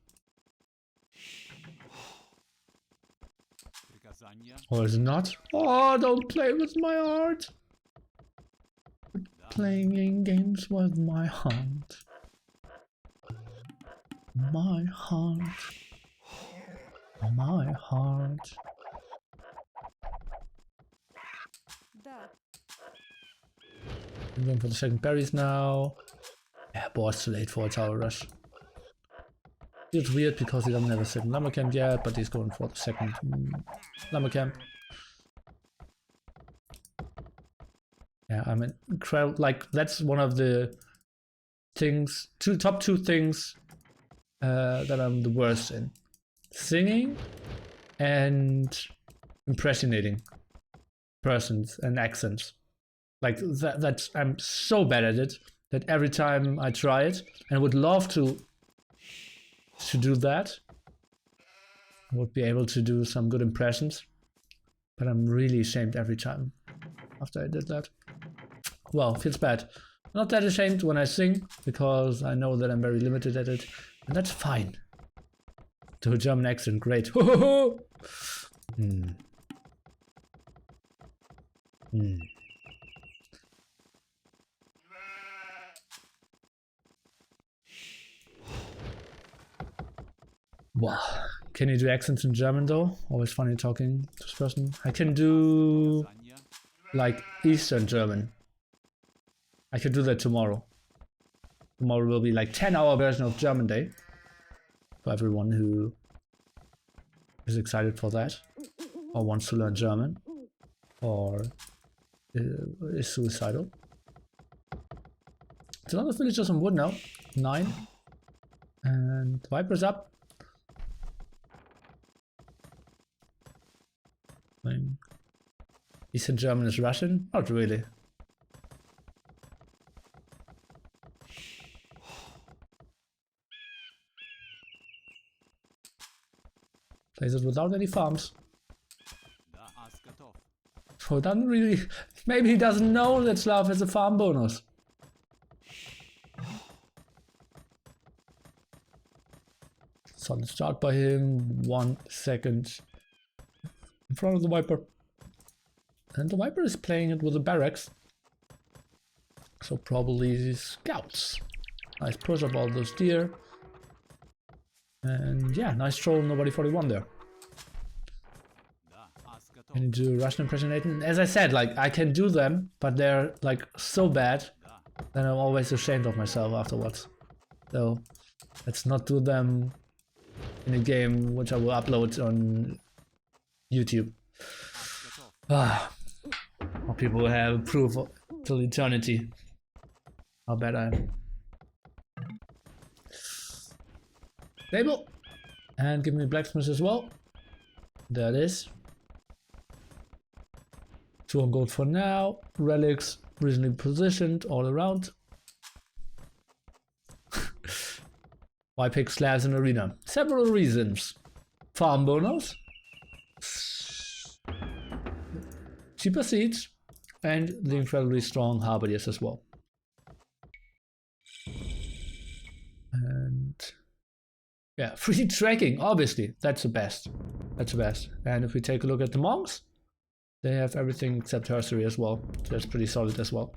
Or is it not? Oh, don't play with my heart. Playing games with my heart. My heart. My heart. I'm going for the second berries now. Yeah, boy, it's too late for a tower rush. It's weird because he doesn't have a second lumber camp yet, but he's going for the second lumber camp. Yeah, I mean, like that's one of the things, top two things that I'm the worst in: singing and impersonating persons and accents. Like that's I'm so bad at it that every time I try it, and would love to do that, I would be able to do some good impressions, but I'm really ashamed every time after I did that. Well, feels bad. Not that ashamed when I sing, because I know that I'm very limited at it, and that's fine. Do a German accent, great. Wow. Can you do accents in German though? Always funny talking to this person. I can do like Eastern German. I could do that tomorrow. Tomorrow will be like 10-hour version of German Day. For everyone who is excited for that. Or wants to learn German. Or is suicidal. It's a lot of villagers on wood now. 9. And Viper's up. Eastern German is Russian? Not really. Plays it without any farms. So it doesn't really. Maybe he doesn't know that Slav has a farm bonus. Solid start by him. 1 second in front of the Viper. And the Viper is playing it with the barracks. So probably scouts. Nice push up all those deer. And yeah, nice troll, nobody 41 there. Can you do Russian impersonation? As I said, like I can do them, but they're like so bad that I'm always ashamed of myself afterwards. So let's not do them in a game which I will upload on YouTube. More people will have proof till eternity how bad I am. Stable. And give me blacksmith as well. There it is. 2 on gold for now. Relics reasonably positioned all around. Why pick slabs in arena? Several reasons. Farm bonus. Cheaper seeds. And the incredibly strong halberdiers as well. Yeah, free tracking, obviously. That's the best. That's the best. And if we take a look at the monks, they have everything except herstory as well. So that's pretty solid as well.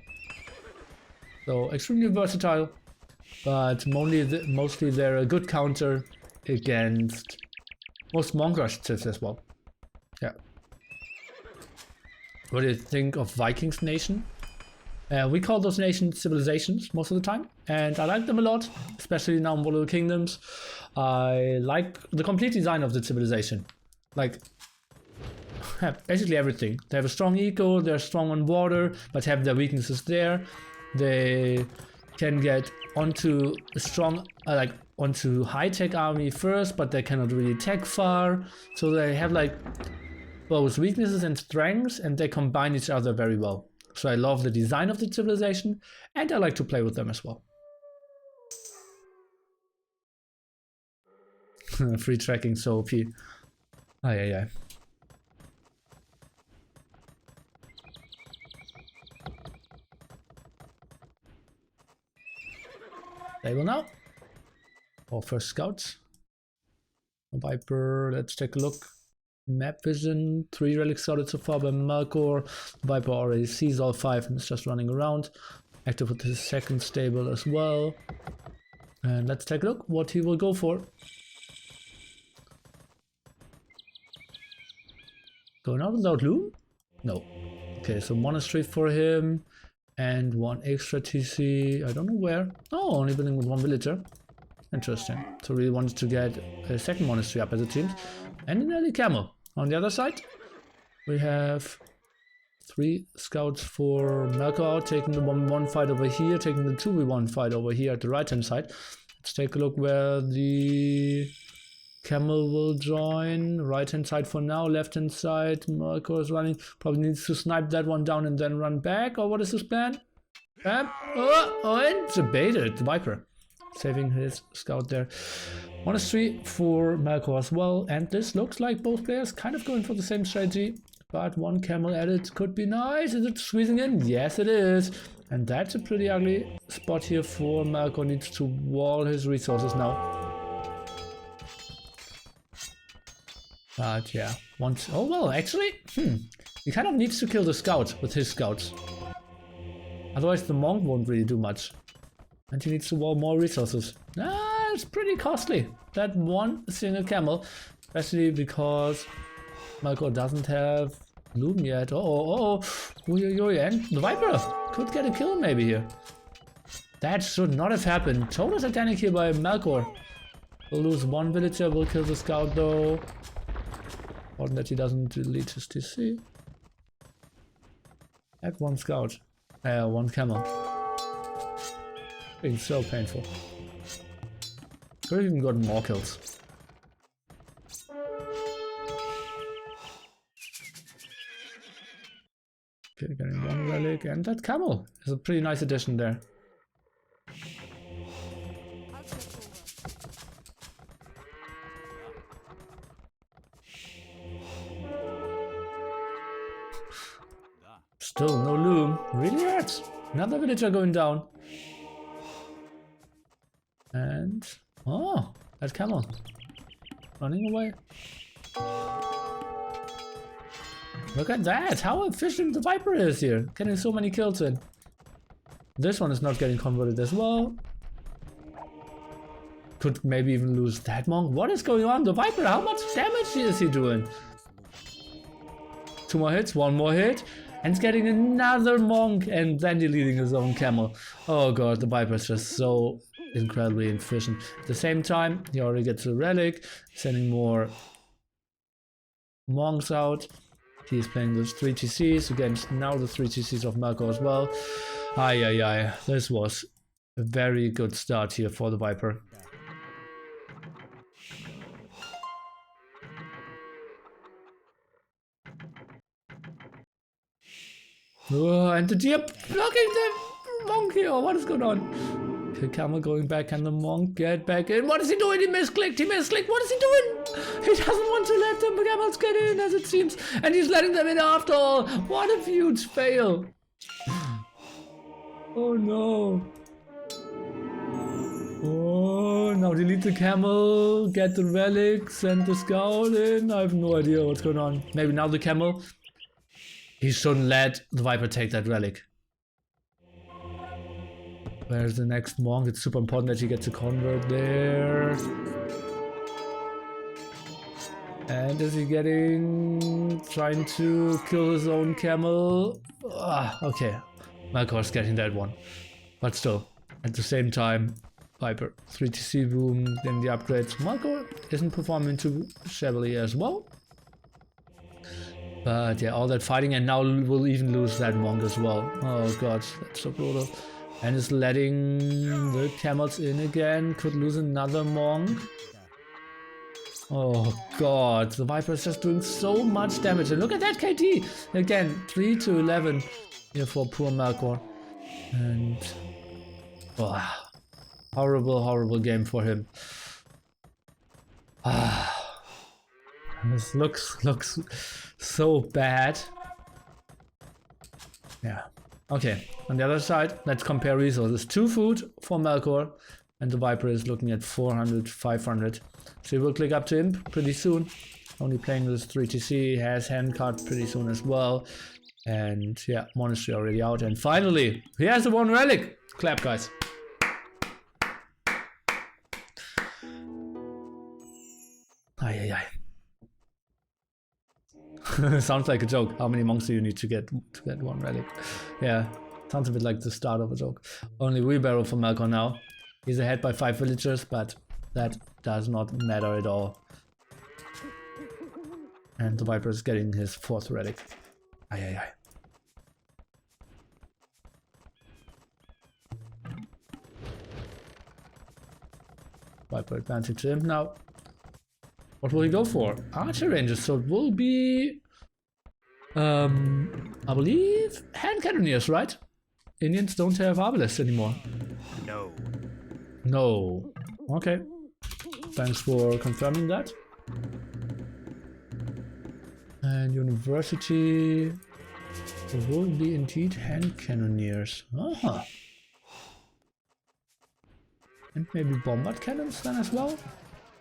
So extremely versatile, but mostly they're a good counter against most monk rushes as well. Yeah. What do you think of Vikings Nation? We call those nations civilizations most of the time, and I like them a lot, especially now in War of the Kingdoms. I like the complete design of the civilization. Like, basically everything. They have a strong eco, they're strong on water, but have their weaknesses there. They can get onto a strong, onto high-tech army first, but they cannot really tech far. So they have like both weaknesses and strengths, and they combine each other very well. So I love the design of the civilization, and I like to play with them as well. Free tracking, so OP. Yeah. Stable now. Our first scouts. Viper, let's take a look. Map vision, 3 relics scouted so far by Melkor. Viper already sees all 5 and is just running around. Active with his second stable as well. And let's take a look what he will go for. Going out without loom? No. Okay, so monastery for him. And 1 extra TC, I don't know where. Oh, only building with 1 villager. Interesting. So really wanted to get a second monastery up as it seems. And an early camel. On the other side, we have 3 scouts for Melkor, taking the 1v1 fight over here, taking the 2v1 fight over here at the right hand side. Let's take a look where the camel will join. Right hand side for now, left hand side, Melkor is running. Probably needs to snipe that one down and then run back, or what is his plan? And it's a baited, the Viper. Saving his scout there. Monastery for Melkor as well, and this looks like both players kind of going for the same strategy, but 1 camel added could be nice. Is it squeezing in? Yes, it is. And that's a pretty ugly spot here for Melkor. Needs to wall his resources now. But yeah, oh well, actually, he kind of needs to kill the scout with his scouts. Otherwise the monk won't really do much. And he needs to wall more resources. It's pretty costly, that 1 single camel. Especially because Melkor doesn't have loom yet. And the Viper could get a kill maybe here. That should not have happened. Total satanic here by Melkor. We'll lose 1 villager, we'll kill the scout though. Important that he doesn't delete his TC. Add 1 scout. 1 camel. Being so painful. Could have even gotten more kills. Okay, getting 1 relic, and that camel is a pretty nice addition there. Still no loom. Really hurts. Another villager going down. And oh, that camel running away. Look at that, how efficient the Viper is here, getting so many kills in. This one is not getting converted as well. Could maybe even lose that monk. What is going on? The Viper, how much damage is he doing? 2 more hits, 1 more hit. And he's getting another monk and then deleting his own camel. Oh god, the Viper is just so incredibly efficient. At the same time, he already gets a relic, sending more monks out. He's playing those 3 TCs against now the 3 TCs of Melkor as well. This was a very good start here for the Viper. Oh, and the deer blocking the monk here. What is going on? The camel going back and the monk get back in. What is he doing? He misclicked. What is he doing? He doesn't want to let the camels get in, as it seems. And he's letting them in after all. What a huge fail. Oh no. Oh, no. Now delete the camel, get the relic, send the scout in. I have no idea what's going on. Maybe now the camel. He shouldn't let the Viper take that relic. Where's the next monk? It's super important that he gets a convert there. And is he trying to kill his own camel? Okay. Melkor's getting that one. But still, at the same time, Viper, 3TC boom, then the upgrades. Melkor isn't performing too shabbily as well. But yeah, all that fighting, and now we'll even lose that monk as well. Oh god, that's so brutal. And is letting the camels in again. Could lose another monk. Oh god, the Viper is just doing so much damage. And look at that KT! Again, 3 to 11 here for poor Melkor. And horrible, horrible game for him. This looks so bad. Yeah. Okay, on the other side, let's compare resources. 2 food for Melkor, and the Viper is looking at 400, 500. So he will click up to Imp pretty soon. Only playing with 3TC, has handcard pretty soon as well. And yeah, Monastery already out. And finally, he has the 1 relic! Clap, guys. Ay. Sounds like a joke. How many monks do you need to get 1 relic? Yeah, sounds a bit like the start of a joke. Only wheelbarrow for Melkor now. He's ahead by 5 villagers, but that does not matter at all. And the Viper is getting his 4th relic. Ay. Viper advancing to him now. What will he go for? Archer ranges, so it will be I believe hand cannoneers, right? Indians don't have arbalists anymore. No. Okay. Thanks for confirming that. And university will be indeed hand cannoneers. And maybe bombard cannons then as well.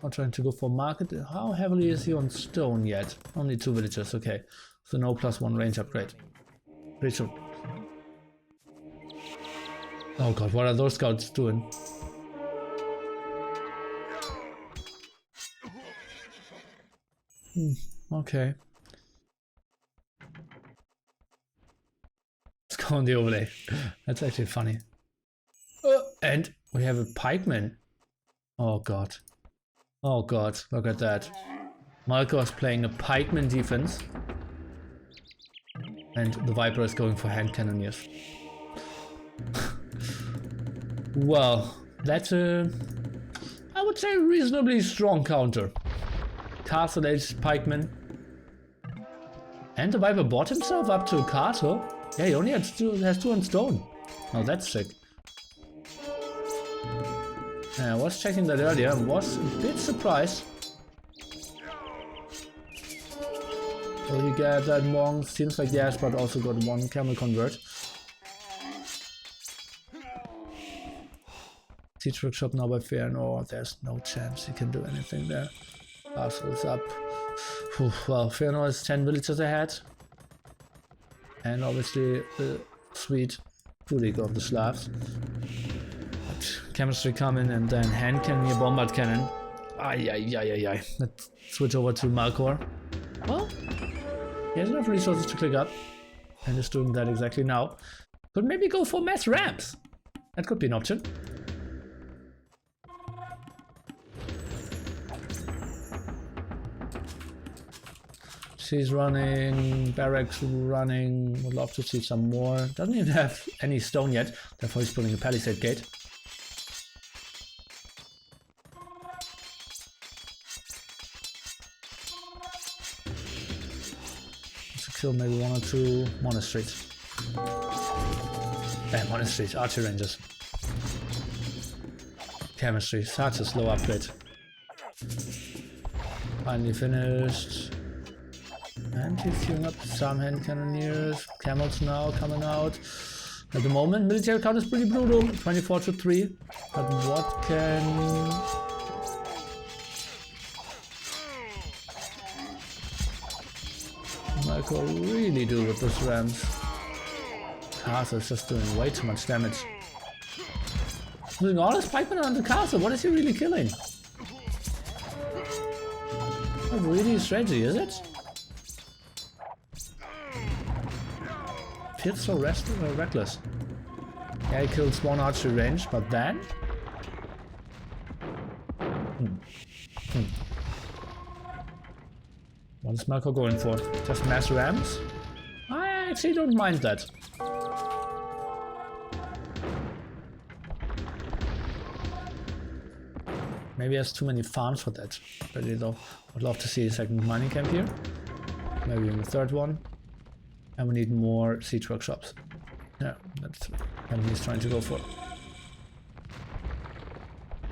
Not trying to go for market. How heavily is he on stone yet? Only 2 villagers, okay. So no +1 range upgrade. Pretty soon. Oh god, what are those scouts doing? Okay. Let's go on the overlay. That's actually funny. And we have a pikeman. Oh god. Oh god, look at that. Melkor's playing a pikeman defense. And the Viper is going for hand cannoneers. Well, that's a, I would say, reasonably strong counter. Castle Age pikeman. And the Viper bought himself up to a castle. Yeah, he only has 2 on stone. Oh, that's sick. Yeah, I was checking that earlier and was a bit surprised. Will you get that monk? Seems like yes, but also got 1 camel convert. Siege workshop now by Fëanor. There's no chance he can do anything there. Castle's up. Well, Fëanor is 10 villagers ahead. And obviously the sweet Relic of the Slavs. Chemistry coming and then hand cannon, bombard cannon. Ay. Let's switch over to Melkor. Well, he has enough resources to click up and is doing that exactly now. Could maybe go for mass ramps. That could be an option. She's running, barracks running, would love to see some more. Doesn't even have any stone yet, therefore he's building a palisade gate. Kill maybe 1 or 2 monasteries. Monasteries, archer rangers. Chemistry, such a slow upgrade. Finally finished. And he's queuing up some hand cannoneers. Camels now coming out. At the moment, military count is pretty brutal, 24-3. But what can Melkor really do with this Rams? Castle is just doing way too much damage. Doing all his pikemen on the castle, what is he really killing? Not really a strategy, is it? Feels so reckless. Yeah, he kills one archery range, but then... What is Melkor going for? Just mass rams? I actually don't mind that. Maybe he has too many farms for that. Really though. I'd love to see a second mining camp here. Maybe even a third one. And we need more siege workshops. Yeah, that's what he's trying to go for.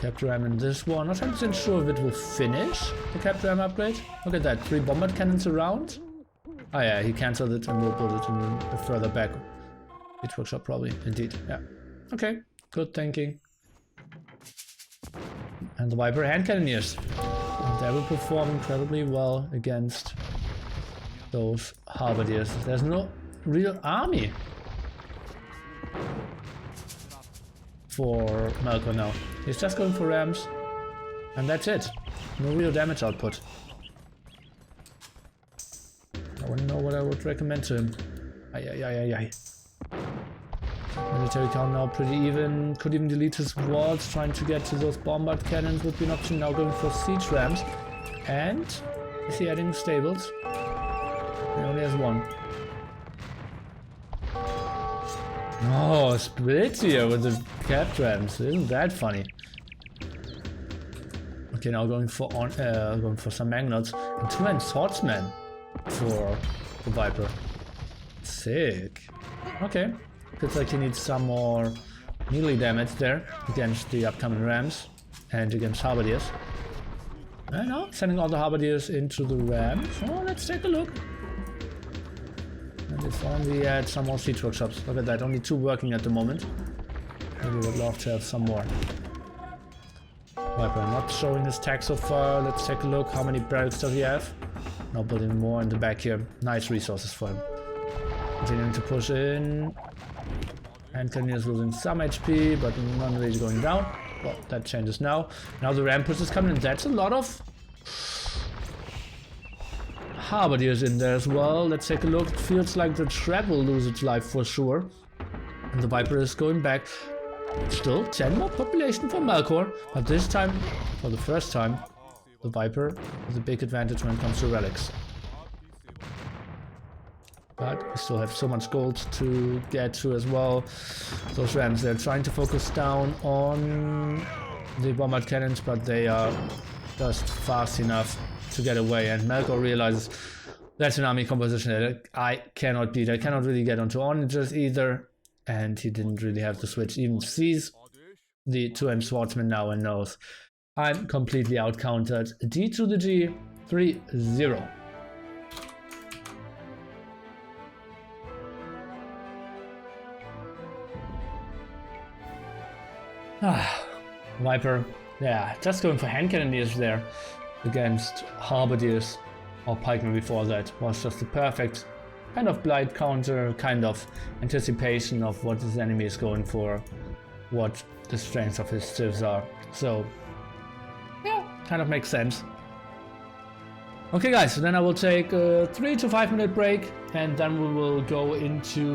Capture ram in this one. Not 100% sure if it will finish the capture ram upgrade. Look at that, 3 bombard cannons around. Oh yeah, he cancelled it and will build it in further back. Siege workshop probably, indeed. Yeah. Okay, good thinking. And the Viper hand cannoneers. And they will perform incredibly well against those halberdiers. There's no real army for Melkor now. He's just going for rams. And that's it. No real damage output. I wouldn't know what I would recommend to him. Ay. Military count now pretty even. Could even delete his walls. Trying to get to those bombard cannons would be an option. Now going for siege rams. And is he adding stables? He only has one. Oh, split here with the cap rams. Isn't that funny? Okay, now going for some magnots and 2-man swordsmen for the Viper. Sick. Okay. Feels like he needs some more melee damage there against the upcoming rams and against halberdiers. And now sending all the halberdiers into the rams. Oh, let's take a look. And if only had some more siege workshops. Look at that, only 2 working at the moment. Maybe would love to have some more. Viper not showing his tag so far. Let's take a look. How many barracks does he have? Now building more in the back here. Nice resources for him. Continuing to push in. And Cannoneers losing some HP, but not really going down. Well, that changes now. Now the ram push is coming in. That's a lot of halberdiers in there as well. Let's take a look. It feels like the trap will lose its life for sure. And the Viper is going back. Still 10 more population for Melkor, but this time, for the first time, the Viper has a big advantage when it comes to relics. But we still have so much gold to get to as well. Those rams, they're trying to focus down on the bombard cannons, but they are just fast enough to get away. And Melkor realizes that's an army composition that I cannot beat. I cannot really get onto onagers either. And he didn't really have to switch. Even sees the 2M swordsman now and knows I'm completely outcountered. D to the G, 3-0. Viper, yeah, just going for hand cannoneers there against halberdiers or pikemen before that was just the perfect kind of blight counter, kind of anticipation of what his enemy is going for, what the strengths of his civs are. So, yeah, kind of makes sense. Okay guys, so then I will take a 3 to 5 minute break and then we will go into